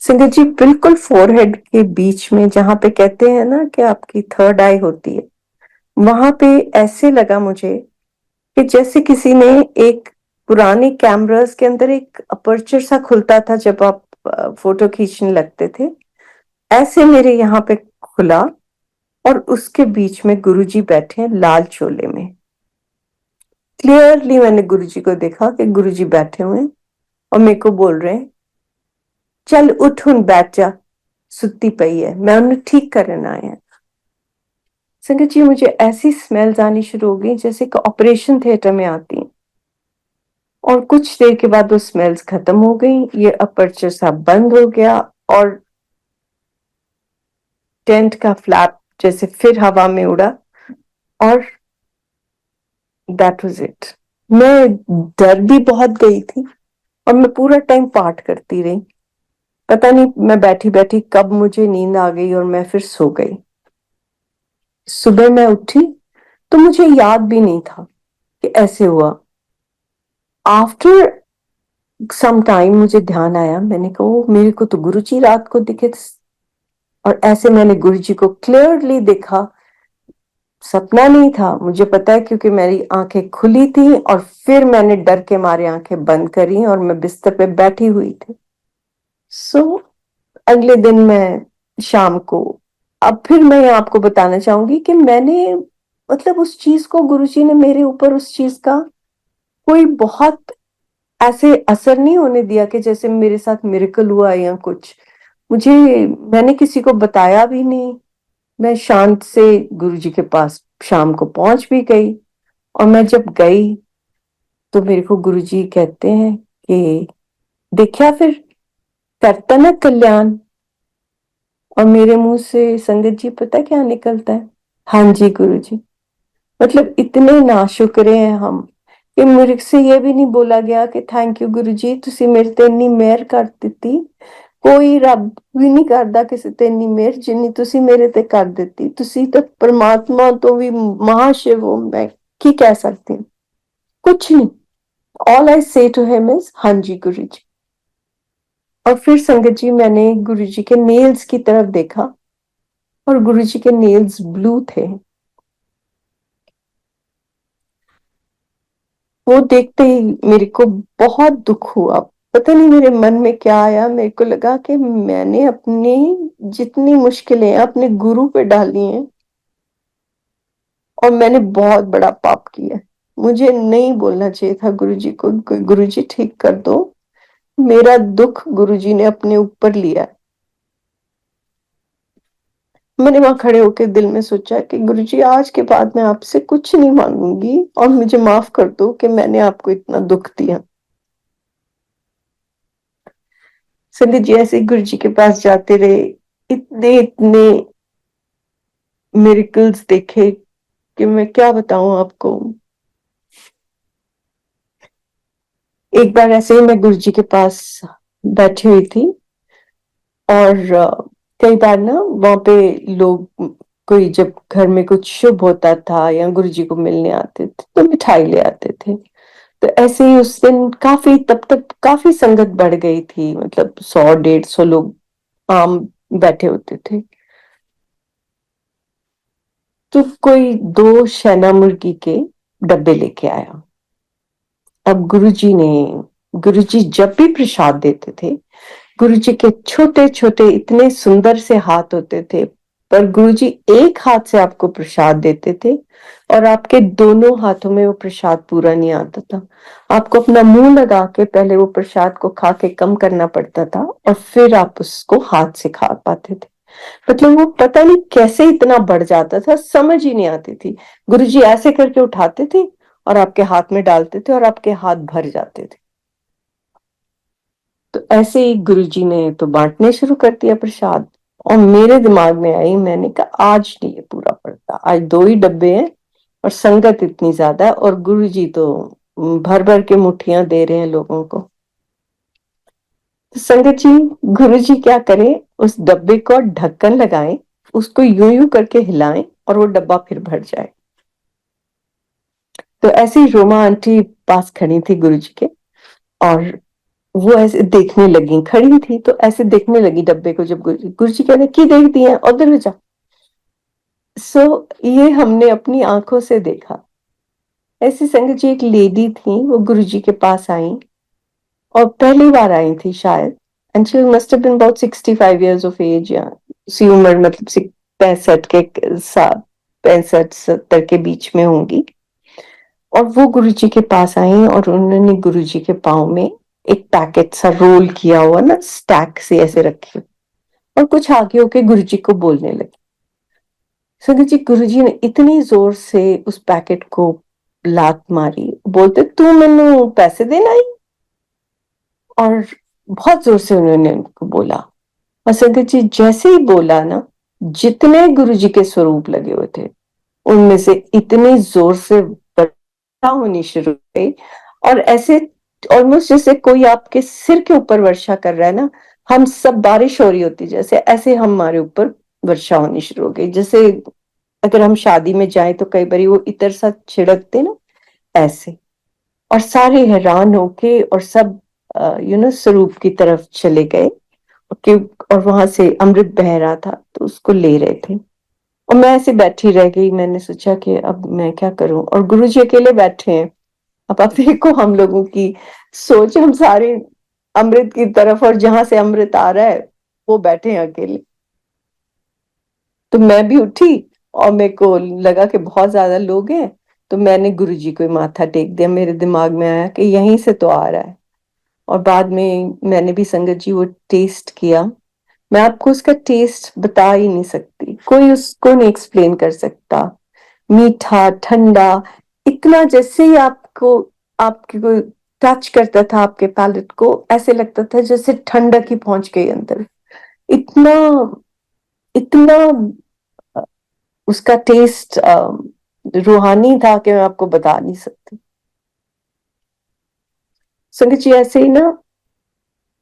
संगत जी, बिल्कुल फोरहेड के बीच में, जहां पे कहते हैं ना कि आपकी थर्ड आई होती है, वहां पे ऐसे लगा मुझे कि जैसे किसी ने एक पुराने कैमरास के अंदर एक अपर्चर सा खुलता था जब आप फोटो खींचने लगते थे, ऐसे मेरे यहाँ पे खुला। और उसके बीच में गुरुजी बैठे हैं लाल चोले में। क्लियरली मैंने गुरुजी को देखा कि गुरुजी बैठे हुए हैं और मेरे को बोल रहे हैं, चल उठ हुन बैठ जा, सुत्ती पई है, मैं उन्हें ठीक करना आया। संगत जी, मुझे ऐसी स्मेल्स आनी शुरू हो गई जैसे कि ऑपरेशन थिएटर में आती हैं। और कुछ देर के बाद वो स्मेल्स खत्म हो गई, ये अपर्चर सा बंद हो गया, और टेंट का फ्लैप जैसे फिर हवा में उड़ा, और दैट वाज इट। मैं डर भी बहुत गई थी, और मैं पूरा टाइम पाठ करती रही। पता नहीं मैं बैठी बैठी कब मुझे नींद आ गई और मैं फिर सो गई। सुबह मैं उठी तो मुझे याद भी नहीं था कि ऐसे हुआ। आफ्टर सम टाइम मुझे ध्यान आया, मैंने कहा "ओ, मेरे को तो गुरुजी रात को दिखे थे।" और ऐसे मैंने गुरुजी को क्लियरली देखा। सपना नहीं था, मुझे पता है, क्योंकि मेरी आंखें खुली थी और फिर मैंने डर के मारे आंखें बंद करी और मैं बिस्तर पे बैठी हुई थी। सो अगले दिन मैं शाम को, अब फिर मैं आपको बताना चाहूंगी कि मैंने, मतलब उस चीज को, गुरुजी ने मेरे ऊपर उस चीज का कोई बहुत ऐसे असर नहीं होने दिया कि जैसे मेरे साथ मिरेकल हुआ या कुछ। मुझे, मैंने किसी को बताया भी नहीं। मैं शांत से गुरुजी के पास शाम को पहुंच भी गई। और मैं जब गई तो मेरे को गुरुजी कहते हैं कि देखा फिर, करता ना कल्याण। और मेरे मुंह से संगत जी पता क्या निकलता है? हाँ जी गुरु जी। मतलब इतने नाशुक्रे हैं हम कि मेरे से ये भी नहीं बोला गया कि थैंक यू गुरु जी, तुसी मेरे ते इन्नी मेहर कर ਦਿੱਤੀ। ਕੋਈ ਰੱਬ ਵੀ ਨਹੀਂ ਕਰਦਾ ਕਿਸੇ ਤੇ ਇੰਨੀ ਮਿਹਰ ਜਿੰਨੀ ਤੁਸੀਂ ਮੇਰੇ ਤੇ ਕਰ ਦਿੱਤੀ। ਤੁਸੀਂ ਤਾਂ परमात्मा तो भी महाशिव हो। मैं ਕੀ कह सकती हूँ? कुछ नहीं। ऑल आई से टू हिम इज हाँ जी गुरु जी। और फिर संगत जी मैंने गुरु जी के नेल्स की तरफ देखा और गुरु जी के नेल्स ब्लू थे। वो देखते ही मेरे को बहुत दुख हुआ। पता नहीं मेरे मन में क्या आया, मेरे को लगा कि मैंने अपनी जितनी मुश्किलें अपने गुरु पे डाली हैं और मैंने बहुत बड़ा पाप किया है। मुझे नहीं बोलना चाहिए था गुरु जी को गुरु जी ठीक कर दो। मेरा दुख गुरु जी ने अपने ऊपर लिया है। मैंने वहां खड़े होकर दिल में सोचा कि गुरु जी आज के बाद मैं आपसे कुछ नहीं मांगूंगी और मुझे माफ कर दो कि मैंने आपको इतना दुख दिया। संगत जी ऐसे गुरु जी के पास जाते रहे, इतने इतने मिरेकल्स देखे कि मैं क्या बताऊं आपको। एक बार ऐसे ही मैं गुरु जी के पास बैठी हुई थी और कई बार ना वहां पे लोग, कोई जब घर में कुछ शुभ होता था या गुरु जी को मिलने आते थे तो मिठाई ले आते थे। तो ऐसे ही उस दिन काफी, तब तक काफी संगत बढ़ गई थी, मतलब 100 150 लोग आम बैठे होते थे। तो कोई 2 शैना मुर्गी के डब्बे लेके आया। अब गुरुजी जब भी प्रसाद देते थे, गुरुजी के छोटे छोटे इतने सुंदर से हाथ होते थे, पर गुरुजी एक हाथ से आपको प्रसाद देते थे और आपके दोनों हाथों में वो प्रसाद पूरा नहीं आता था। आपको अपना मुंह लगा के पहले वो प्रसाद को खा के कम करना पड़ता था और फिर आप उसको हाथ से खा पाते थे। मतलब वो पता नहीं कैसे इतना बढ़ जाता था, समझ ही नहीं आती थी। गुरुजी ऐसे करके उठाते थे और आपके हाथ में डालते थे और आपके हाथ भर जाते थे। तो ऐसे ही गुरुजी ने तो बांटने शुरू कर दिया प्रसाद। और मेरे दिमाग में आई, मैंने कहा आज नहीं ये पूरा पड़ता, आज 2 ही डब्बे हैं और संगत इतनी ज्यादा है और गुरुजी तो भर भर के मुट्ठियां दे रहे हैं लोगों को। तो संगत जी, गुरुजी क्या करें, उस डब्बे को ढक्कन लगाएं, उसको यूं यूं करके हिलाएं और वो डब्बा फिर भर जाए। तो ऐसे ही रोमा आंटी पास खड़ी थी गुरुजी के और वो ऐसे देखने लगी, खड़ी थी तो ऐसे देखने लगी डब्बे को। जब गुरुजी कहने की देखती है, उधर जा। सो ये हमने अपनी आंखों से देखा। ऐसी संगत जी एक लेडी थी, वो गुरुजी के पास आई और पहली बार आई थी शायद। And she must have been about 65 years of age, या उसी उम्र, मतलब 65 के साथ, 65 70 के बीच में होंगी। और वो गुरुजी के पास आई और उन्होंने गुरुजी के पाँव में एक पैकेट सा रोल किया हुआ ना, स्टैक से ऐसे रखे और कुछ आगे होके गुरुजी को बोलने लगी। संगत जी, गुरुजी ने इतनी जोर से उस पैकेट को लात मारी, बोलते तू मैनू पैसे देना ही। और बहुत जोर से उन्होंने उनको बोला। और संगत जी जैसे ही बोला ना, जितने गुरुजी के स्वरूप लगे हुए थे उनमें से इतनी जोर से वर्षा होनी शुरू हो गई। और ऐसे ऑलमोस्ट जैसे कोई आपके सिर के ऊपर वर्षा कर रहा है ना, हम सब बारिश हो रही होती जैसे, ऐसे हमारे ऊपर वर्षा होनी शुरू हो गई। जैसे अगर हम शादी में जाएं तो कई बार वो इतर सा छिड़कते ना, ऐसे। और सारे हैरान होके और सब स्वरूप की तरफ चले गए कि, और वहां से अमृत बह रहा था तो उसको ले रहे थे। और मैं ऐसे बैठी रह गई। मैंने सोचा कि अब मैं क्या करूं, और गुरुजी अकेले बैठे हैं। अब आप देखो हम लोगों की सोच, हम सारे अमृत की तरफ, और जहां से अमृत आ रहा है वो बैठे हैं अकेले। तो मैं भी उठी और मेरे को लगा कि बहुत ज्यादा लोग हैं, तो मैंने गुरुजी को ही माथा टेक दिया। मेरे दिमाग में आया कि यहीं से तो आ रहा है। और बाद में मैंने भी संगत जी वो टेस्ट किया। मैं आपको उसका टेस्ट बता ही नहीं सकती, कोई उसको नहीं एक्सप्लेन कर सकता। मीठा, ठंडा, इतना जैसे ही आपको, आपकी कोई टच करता था आपके पैलेट को, ऐसे लगता था जैसे ठंडक ही पहुंच गई अंदर। इतना इतना उसका टेस्ट रूहानी था कि मैं आपको बता नहीं सकती। संगत जी, ऐसे ही ना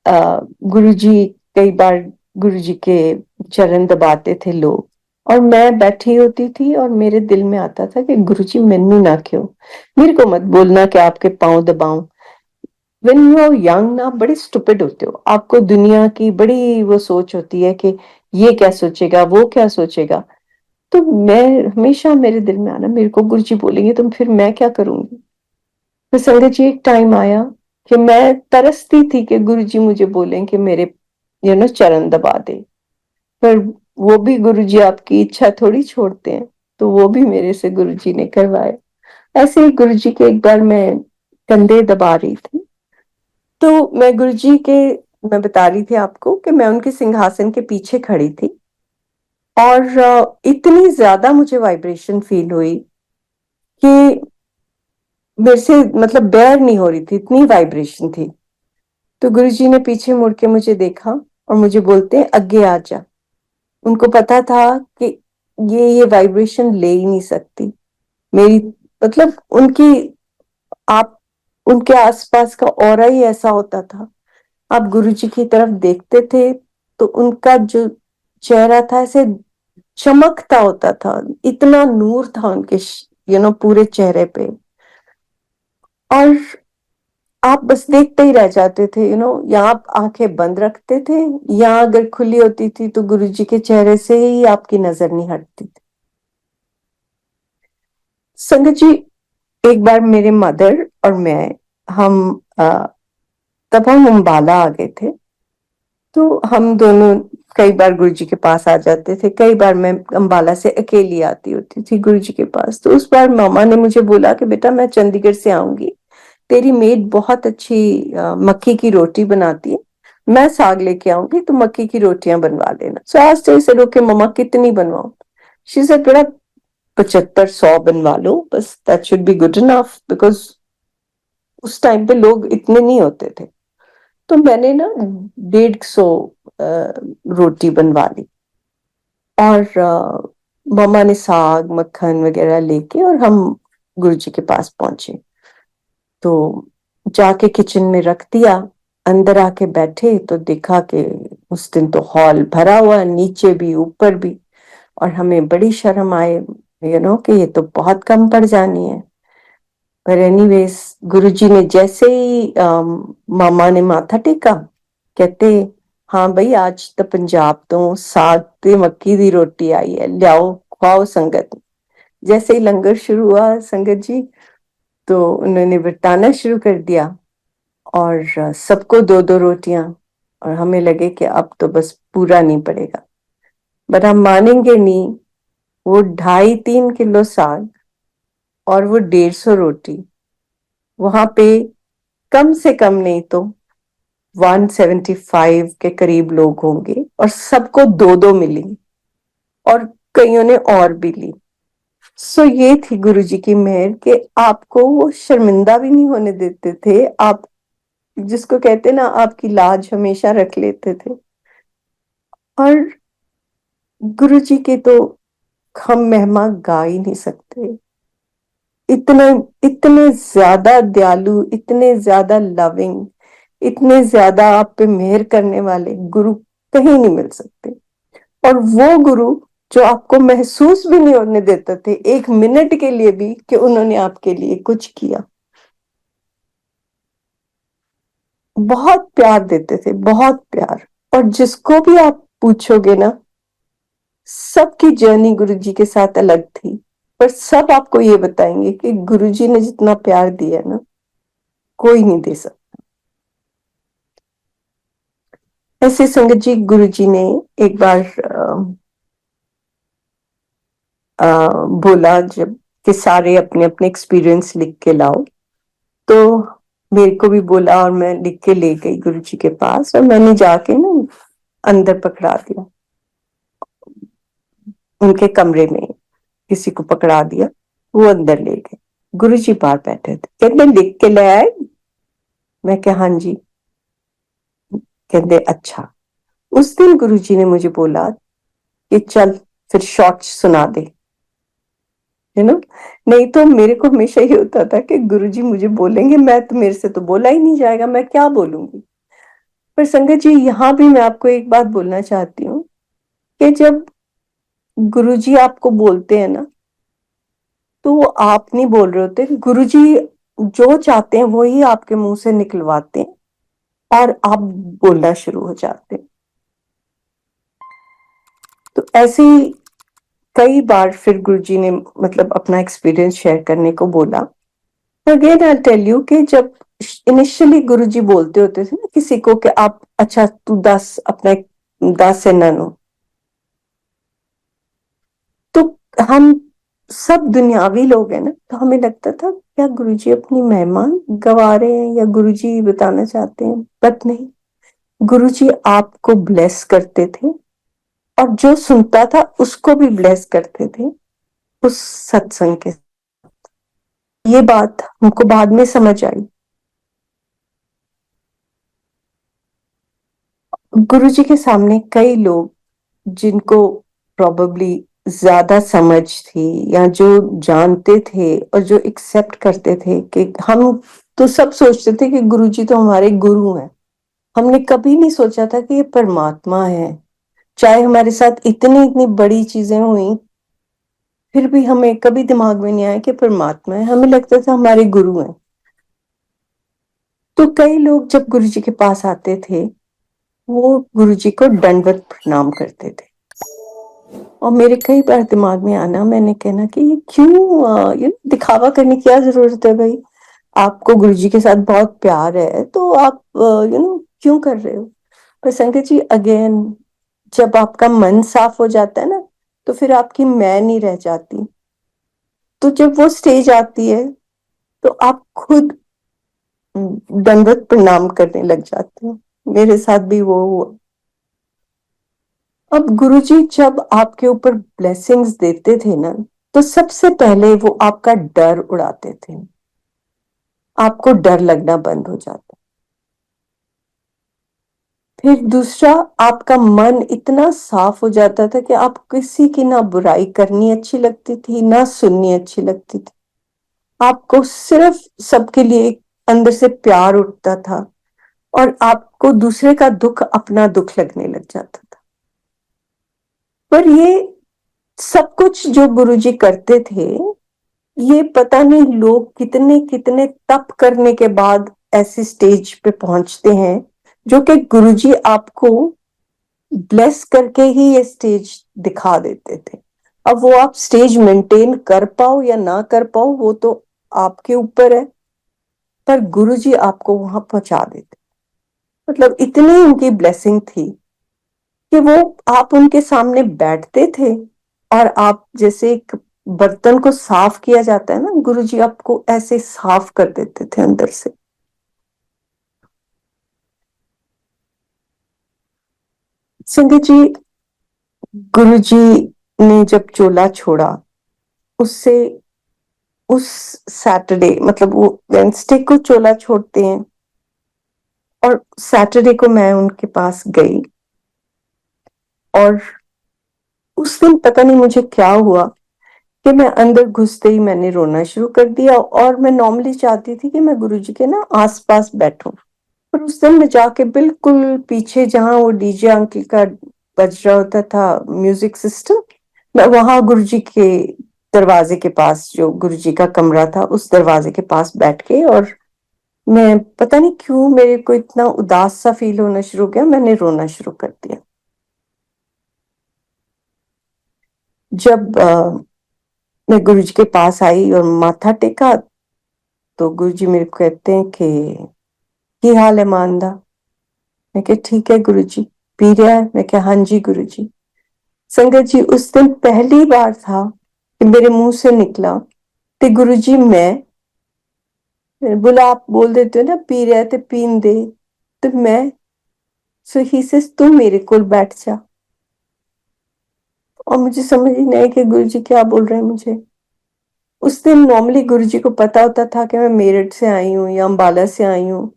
गुरुजी, कई बार गुरुजी के चरण दबाते थे लोग, और मैं बैठी होती थी और मेरे दिल में आता था कि गुरुजी मैनू ना क्यों, मेरे को मत बोलना कि आपके पांव दबाऊं। व्हेन यू आर यंग ना, बड़े स्टूपिड होते हो, आपको दुनिया की बड़ी वो सोच होती है कि ये क्या सोचेगा, वो क्या सोचेगा। तो मैं हमेशा, मेरे दिल में आना, मेरे को गुरुजी बोलेंगे तो फिर मैं क्या करूंगी। तो संगत जी, एक टाइम आया कि मैं तरसती थी कि गुरुजी मुझे बोलें कि मेरे चरण दबा दे, पर वो भी गुरुजी आपकी इच्छा थोड़ी छोड़ते हैं, तो वो भी मेरे से गुरुजी ने करवाए। ऐसे ही गुरुजी के एक बार मैं कंधे दबा रही थी, तो मैं बता रही थी आपको कि मैं उनके सिंहासन के पीछे खड़ी थी, और इतनी ज्यादा मुझे वाइब्रेशन फील हुई कि मेरे से मतलब बेयर नहीं हो रही थी, इतनी वाइब्रेशन थी। तो गुरुजी ने पीछे मुड़ के मुझे देखा और मुझे बोलते हैं आगे आ जा। उनको पता था कि ये वाइब्रेशन ले ही नहीं सकती मेरी, मतलब उनकी, आप उनके आसपास का ऑरा ही ऐसा होता था। आप गुरुजी की तरफ देखते थे तो उनका जो चेहरा था ऐसे चमकता होता था, इतना नूर था उनके पूरे चेहरे पे, और आप बस देखते ही रह जाते थे। या आप आंखें बंद रखते थे, या अगर खुली होती थी तो गुरुजी के चेहरे से ही आपकी नजर नहीं हटती थी। संगत जी, एक बार मेरे मदर और मैं, हम तब हम अम्बाला आ गए थे, तो हम दोनों कई बार गुरुजी के पास आ जाते थे, कई बार मैं अम्बाला से अकेली आती होती थी गुरुजी के पास। तो उस बार मामा ने मुझे बोला कि बेटा मैं चंडीगढ़ से आऊंगी, तेरी मेड बहुत अच्छी मक्की की रोटी बनाती है, मैं साग लेके आऊंगी, तो मक्की की रोटियां बनवा लेना। सो आज से रोके मम्मा कितनी बनवाऊं। शी सेड बेटा 75-100 बनवा लो बस, that should be good enough, because उस टाइम पे लोग इतने नहीं होते थे। तो मैंने ना 150 रोटी बनवा ली, और मम्मा ने साग मक्खन वगैरह लेके और हम गुरुजी के पास पहुंचे। तो जाके किचन में रख दिया, अंदर आके बैठे तो देखा कि उस दिन तो हॉल भरा हुआ, नीचे भी ऊपर भी, और हमें बड़ी शर्म आए कि ये तो बहुत कम पड़ जानी है। पर एनीवेज, गुरुजी ने जैसे ही मामा ने माथा टेका, कहते हाँ भाई आज तो पंजाब तो साग ते मक्की दी रोटी आई है, लियाओ खुआओ संगत। जैसे ही लंगर शुरू हुआ संगत जी, तो उन्होंने बरताना शुरू कर दिया, और सबको 2-2 रोटियां, और हमें लगे कि अब तो बस पूरा नहीं पड़ेगा। बट हम मानेंगे नहीं, वो 2.5-3 किलो साग और वो 150 रोटी, वहां पे कम से कम नहीं तो 175 के करीब लोग होंगे, और सबको 2-2 मिली, और कईयों ने और भी ली। सो ये थी गुरुजी की मेहर कि आपको वो शर्मिंदा भी नहीं होने देते थे, आप जिसको कहते ना, आपकी लाज हमेशा रख लेते थे। और गुरुजी के तो हम महिमा गा ही नहीं सकते। इतना, इतने ज्यादा दयालु, इतने ज्यादा लविंग, इतने ज्यादा आप पे मेहर करने वाले गुरु कहीं नहीं मिल सकते। और वो गुरु जो आपको महसूस भी नहीं होने देते थे एक मिनट के लिए भी कि उन्होंने आपके लिए कुछ किया। बहुत प्यार देते थे, बहुत प्यार। और जिसको भी आप पूछोगे ना, सबकी जर्नी गुरुजी के साथ अलग थी, पर सब आपको ये बताएंगे कि गुरुजी ने जितना प्यार दिया ना, कोई नहीं दे सकता। ऐसे संगत जी, गुरुजी ने एक बार बोला जब कि सारे अपने अपने एक्सपीरियंस लिख के लाओ, तो मेरे को भी बोला और मैं लिख के ले गई गुरुजी के पास, और मैंने जाके ना अंदर पकड़ा दिया, उनके कमरे में किसी को पकड़ा दिया, वो अंदर ले गए। गुरुजी बाहर बैठे थे, कहते लिख के ले आए। मैं क्या हाँ जी। कहते अच्छा। उस दिन गुरुजी ने मुझे बोला कि चल फिर शॉर्ट्स सुना दे, है ना। नहीं तो मेरे को हमेशा ये होता था कि गुरुजी मुझे बोलेंगे, मैं तो मेरे से तो बोला ही नहीं जाएगा, मैं क्या बोलूंगी। पर संगत जी, यहाँ भी मैं आपको एक बात बोलना चाहती हूँ कि जब गुरुजी आपको बोलते हैं ना, तो वो आप नहीं बोल रहे होते, गुरुजी जो चाहते हैं वो ही आपके मुंह से निकलवाते हैं और आप बोलना शुरू हो जाते हैं। तो ऐसे ही कई बार फिर गुरुजी ने मतलब अपना एक्सपीरियंस शेयर करने को बोला। अगेन आई टेल यू कि जब इनिशियली गुरुजी बोलते होते थे ना किसी को कि आप अच्छा तू 10 अपना 10 से ननो, तो हम सब दुनियावी लोग हैं ना, तो हमें लगता था क्या गुरुजी अपनी महिमा गवा रहे हैं या गुरुजी बताना चाहते हैं, बट नहीं, गुरुजी आपको ब्लेस करते थे और जो सुनता था उसको भी ब्लेस करते थे उस सत्संग के। ये बात हमको बाद में समझ आई। गुरुजी के सामने कई लोग जिनको प्रोबेबली ज्यादा समझ थी या जो जानते थे और जो एक्सेप्ट करते थे कि हम तो सब सोचते थे कि गुरुजी तो हमारे गुरु हैं, हमने कभी नहीं सोचा था कि ये परमात्मा है। चाहे हमारे साथ इतनी इतनी बड़ी चीजें हुई, फिर भी हमें कभी दिमाग में नहीं आया कि परमात्मा है, हमें लगता था हमारे गुरु हैं। तो कई लोग जब गुरुजी के पास आते थे, वो गुरुजी को दंडवत प्रणाम करते थे और मेरे कई बार दिमाग में आना, मैंने कहना कि ये क्यों दिखावा करने की क्या जरूरत है भाई, आपको गुरुजी के साथ बहुत प्यार है तो आप क्यों कर रहे हो। पर संगत जी अगेन, जब आपका मन साफ हो जाता है ना, तो फिर आपकी मैं नहीं रह जाती। तो जब वो स्टेज आती है तो आप खुद दंडवत प्रणाम करने लग जाते हो। मेरे साथ भी वो हुआ। अब गुरुजी जब आपके ऊपर ब्लेसिंग्स देते थे ना, तो सबसे पहले वो आपका डर उड़ाते थे, आपको डर लगना बंद हो जाता। फिर दूसरा, आपका मन इतना साफ हो जाता था कि आप किसी की ना बुराई करनी अच्छी लगती थी ना सुननी अच्छी लगती थी, आपको सिर्फ सबके लिए अंदर से प्यार उठता था और आपको दूसरे का दुख अपना दुख लगने लग जाता था। पर ये सब कुछ जो गुरुजी करते थे, ये पता नहीं लोग कितने कितने तप करने के बाद ऐसी स्टेज पे पहुंचते हैं जो कि गुरुजी आपको ब्लेस करके ही ये स्टेज दिखा देते थे। अब वो आप स्टेज मेंटेन कर पाओ या ना कर पाओ वो तो आपके ऊपर है, पर गुरुजी आपको वहां पहुंचा देते। मतलब इतनी उनकी ब्लेसिंग थी कि वो आप उनके सामने बैठते थे और आप जैसे एक बर्तन को साफ किया जाता है ना, गुरुजी आपको ऐसे साफ कर देते थे अंदर से। संगत जी, गुरुजी ने जब चोला छोड़ा, उससे उस सैटरडे मतलब वो वेंसडे को चोला छोड़ते हैं और सैटरडे को मैं उनके पास गई और उस दिन पता नहीं मुझे क्या हुआ कि मैं अंदर घुसते ही मैंने रोना शुरू कर दिया। और मैं नॉर्मली चाहती थी कि मैं गुरुजी के ना आसपास बैठूं, पर उस दिन मैं जाके बिल्कुल पीछे जहां वो डीजे अंकल का बज रहा होता था म्यूजिक सिस्टम, मैं वहां गुरुजी के दरवाजे के पास, जो गुरुजी का कमरा था उस दरवाजे के पास बैठ के, और मैं पता नहीं क्यों मेरे को इतना उदास सा फील होना शुरू हो गया, मैंने रोना शुरू कर दिया। जब मैं गुरुजी के पास आई और माथा टेका, तो गुरुजी मेरे को कहते हैं कि हाल है मानदा। मैं कहा ठीक है गुरुजी। पी रहा है? मैं कहा हाँ जी गुरुजी। संगत जी, उस दिन पहली बार था कि मेरे मुंह से निकला कि गुरुजी मैं, बोला आप बोल देते हो ना पी रहा है तो पीन दे, तो मैं, सो ही से तू मेरे को बैठ जा। और मुझे समझ ही नहीं कि गुरुजी क्या बोल रहे हैं मुझे। उस दिन नॉर्मली गुरुजी को पता होता था कि मैं मेरठ से आई हूँ या अम्बाला से आई हूँ,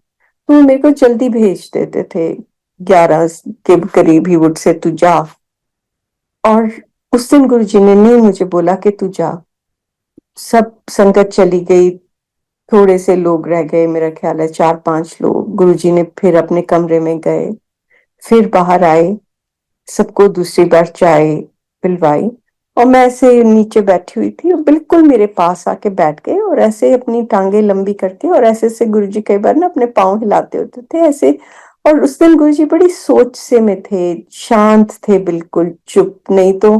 तो मेरे को जल्दी भेज देते थे, 11 के करीब ही वुड से तू जा। और उस दिन गुरुजी ने नहीं मुझे बोला कि तू जा। सब संगत चली गई, थोड़े से लोग रह गए, मेरा ख्याल है 4-5 लोग। गुरुजी ने फिर अपने कमरे में गए, फिर बाहर आए, सबको दूसरी बार चाय पिलवाई, और मैं ऐसे नीचे बैठी हुई थी और बिल्कुल मेरे पास आके बैठ गए और ऐसे अपनी टांगे लंबी करके, और ऐसे ऐसे गुरुजी कई बार ना अपने पाँव हिलाते होते थे ऐसे। और उस दिन गुरुजी बड़ी सोच से में थे, शांत थे, बिल्कुल चुप। नहीं तो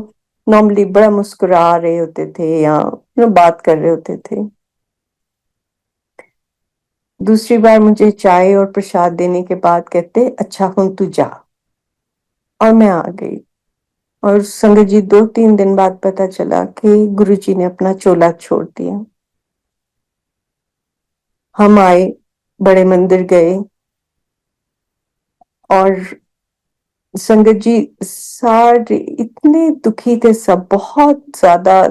नॉर्मली बड़ा मुस्कुरा रहे होते थे या बात कर रहे होते थे। दूसरी बार मुझे चाय और प्रसाद देने के बाद कहते, अच्छा हुन तू जा। और मैं आ गई। और संगत जी, 2-3 दिन बाद पता चला कि गुरुजी ने अपना चोला छोड़ दिया। हम आए, बड़े मंदिर गए, और संगत जी सारे इतने दुखी थे सब, बहुत ज्यादा,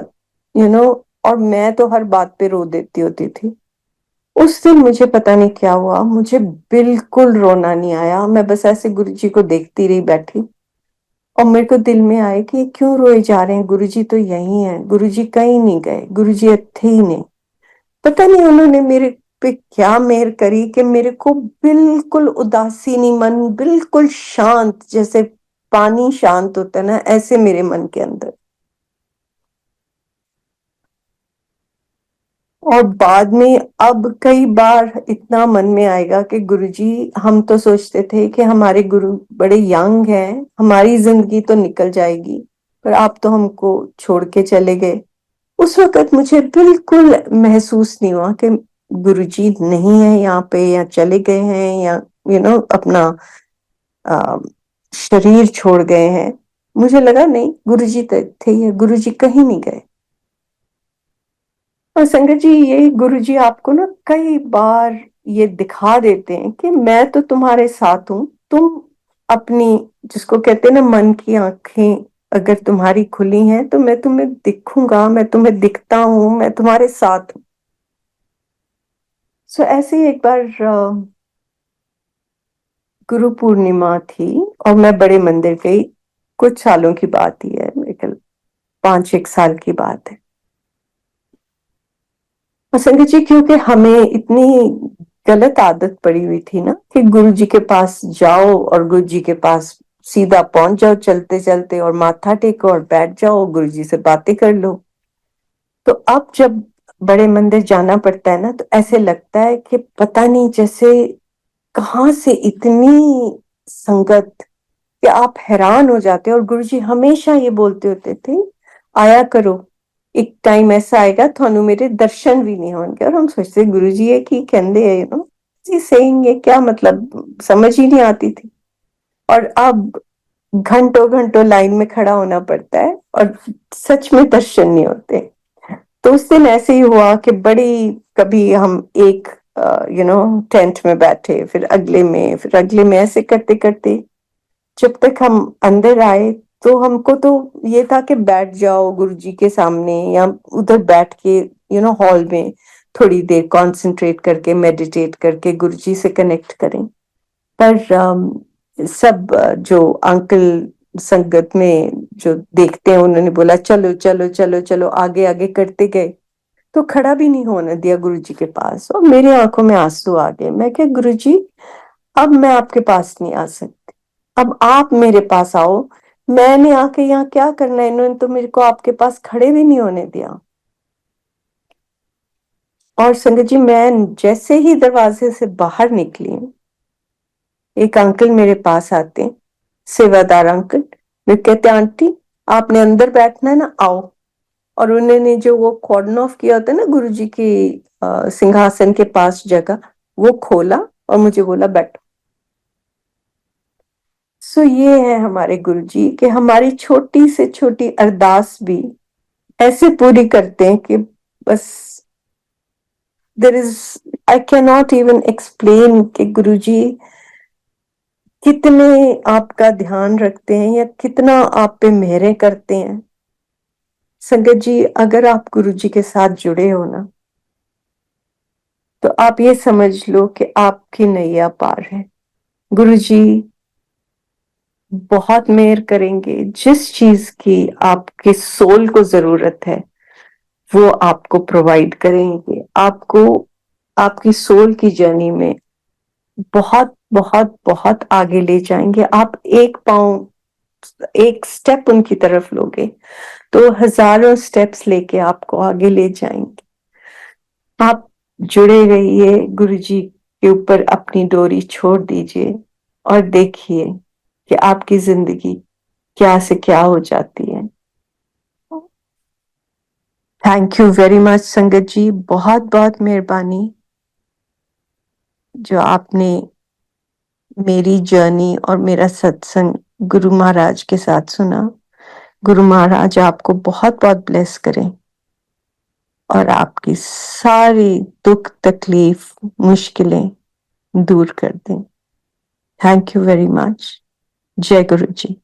और मैं तो हर बात पे रो देती होती थी। उस दिन मुझे पता नहीं क्या हुआ, मुझे बिल्कुल रोना नहीं आया। मैं बस ऐसे गुरुजी को देखती रही बैठी, और मेरे को दिल में आए कि क्यों रोए जा रहे हैं, गुरुजी तो यही है, गुरुजी कहीं नहीं गए, गुरुजी थे ही नहीं। पता नहीं उन्होंने मेरे पे क्या मेहर करी कि मेरे को बिल्कुल उदासी नहीं, मन बिल्कुल शांत, जैसे पानी शांत होता है ना, ऐसे मेरे मन के अंदर। और बाद में अब कई बार इतना मन में आएगा कि गुरुजी, हम तो सोचते थे कि हमारे गुरु बड़े यंग हैं, हमारी जिंदगी तो निकल जाएगी, पर आप तो हमको छोड़ के चले गए। उस वक्त मुझे बिल्कुल महसूस नहीं हुआ कि गुरुजी नहीं है यहाँ पे, या चले गए हैं, या अपना आ, शरीर छोड़ गए हैं। मुझे लगा नहीं, गुरुजी तो थे ही, गुरुजी कहीं नहीं गए। और संगत जी, ये गुरुजी आपको ना कई बार ये दिखा देते हैं कि मैं तो तुम्हारे साथ हूं। तुम अपनी, जिसको कहते हैं ना, मन की आंखें अगर तुम्हारी खुली हैं तो मैं तुम्हें दिखूंगा, मैं तुम्हें दिखता हूं, मैं तुम्हारे साथ हूं। सो ऐसे ही एक बार गुरु पूर्णिमा थी, और मैं बड़े मंदिर गई। कुछ सालों की बात ही है, मेरे ख्याल 5-6 साल की बात है। और संगत जी, क्योंकि हमें इतनी गलत आदत पड़ी हुई थी ना कि गुरु जी के पास जाओ और गुरु जी के पास सीधा पहुंच जाओ चलते चलते, और माथा टेको और बैठ जाओ, गुरु जी से बातें कर लो। तो अब जब बड़े मंदिर जाना पड़ता है ना, तो ऐसे लगता है कि पता नहीं जैसे कहाँ से इतनी संगत, कि आप हैरान हो जाते हो। और गुरुजी हमेशा ये बोलते होते थे, आया करो, एक टाइम ऐसा आएगा थानू मेरे दर्शन भी नहीं होंगे। और हम सोचते गुरुजी ये की कहंदे है, जी सेइंग, ये क्या मतलब, समझ ही नहीं आती थी। और अब घंटों घंटों लाइन में खड़ा होना पड़ता है और सच में दर्शन नहीं होते। तो उस दिन ऐसे ही हुआ कि बड़ी, कभी हम एक टेंट में बैठे, फिर अगले में, फिर अगले में, ऐसे करते करते जब तक हम अंदर आए, तो हमको तो ये था कि बैठ जाओ गुरुजी के सामने, या उधर बैठ के हॉल में थोड़ी देर कंसंट्रेट करके, मेडिटेट करके गुरुजी से कनेक्ट करें। पर सब जो अंकल संगत में जो देखते हैं, उन्होंने बोला चलो चलो चलो चलो, आगे आगे करते गए। तो खड़ा भी नहीं होने दिया गुरुजी के पास, और मेरी आंखों में आंसू आ गए। मैं क्या, गुरुजी अब मैं आपके पास नहीं आ सकती, अब आप मेरे पास आओ। मैंने आके यहाँ क्या करना है, इन्होंने तो मेरे को आपके पास खड़े भी नहीं होने दिया। और संगत जी, मैं जैसे ही दरवाजे से बाहर निकली, एक अंकल मेरे पास आते हैं, सेवादार अंकल। वे कहते, आंटी आपने अंदर बैठना है ना, आओ। और उन्होंने जो वो कॉर्डन ऑफ किया होता है ना गुरुजी की सिंहासन के पास जगह, वो खोला और मुझे बोला बैठो। सो ये है हमारे गुरुजी, कि हमारी छोटी से छोटी अरदास भी ऐसे पूरी करते हैं कि बस, there is, I can not even explain कि गुरुजी कितने आपका ध्यान रखते हैं, या कितना आप पे मेहरे करते हैं। संगत जी, अगर आप गुरुजी के साथ जुड़े हो ना, तो आप ये समझ लो कि आपकी नैया पार है। गुरु जी बहुत मेहर करेंगे, जिस चीज की आपके सोल को जरूरत है वो आपको प्रोवाइड करेंगे, आपको आपकी सोल की जर्नी में बहुत बहुत बहुत आगे ले जाएंगे। आप एक पाँव, एक स्टेप उनकी तरफ लोगे तो हजारों स्टेप्स लेके आपको आगे ले जाएंगे। आप जुड़े रहिए, गुरु जी के ऊपर अपनी डोरी छोड़ दीजिए और देखिए कि आपकी जिंदगी क्या से क्या हो जाती है। थैंक यू वेरी मच संगत जी, बहुत बहुत मेहरबानी जो आपने मेरी जर्नी और मेरा सत्संग गुरु महाराज के साथ सुना। गुरु महाराज आपको बहुत बहुत ब्लेस करें और आपकी सारी दुख तकलीफ मुश्किलें दूर कर दें। Thank you very much. जय गुरु जी।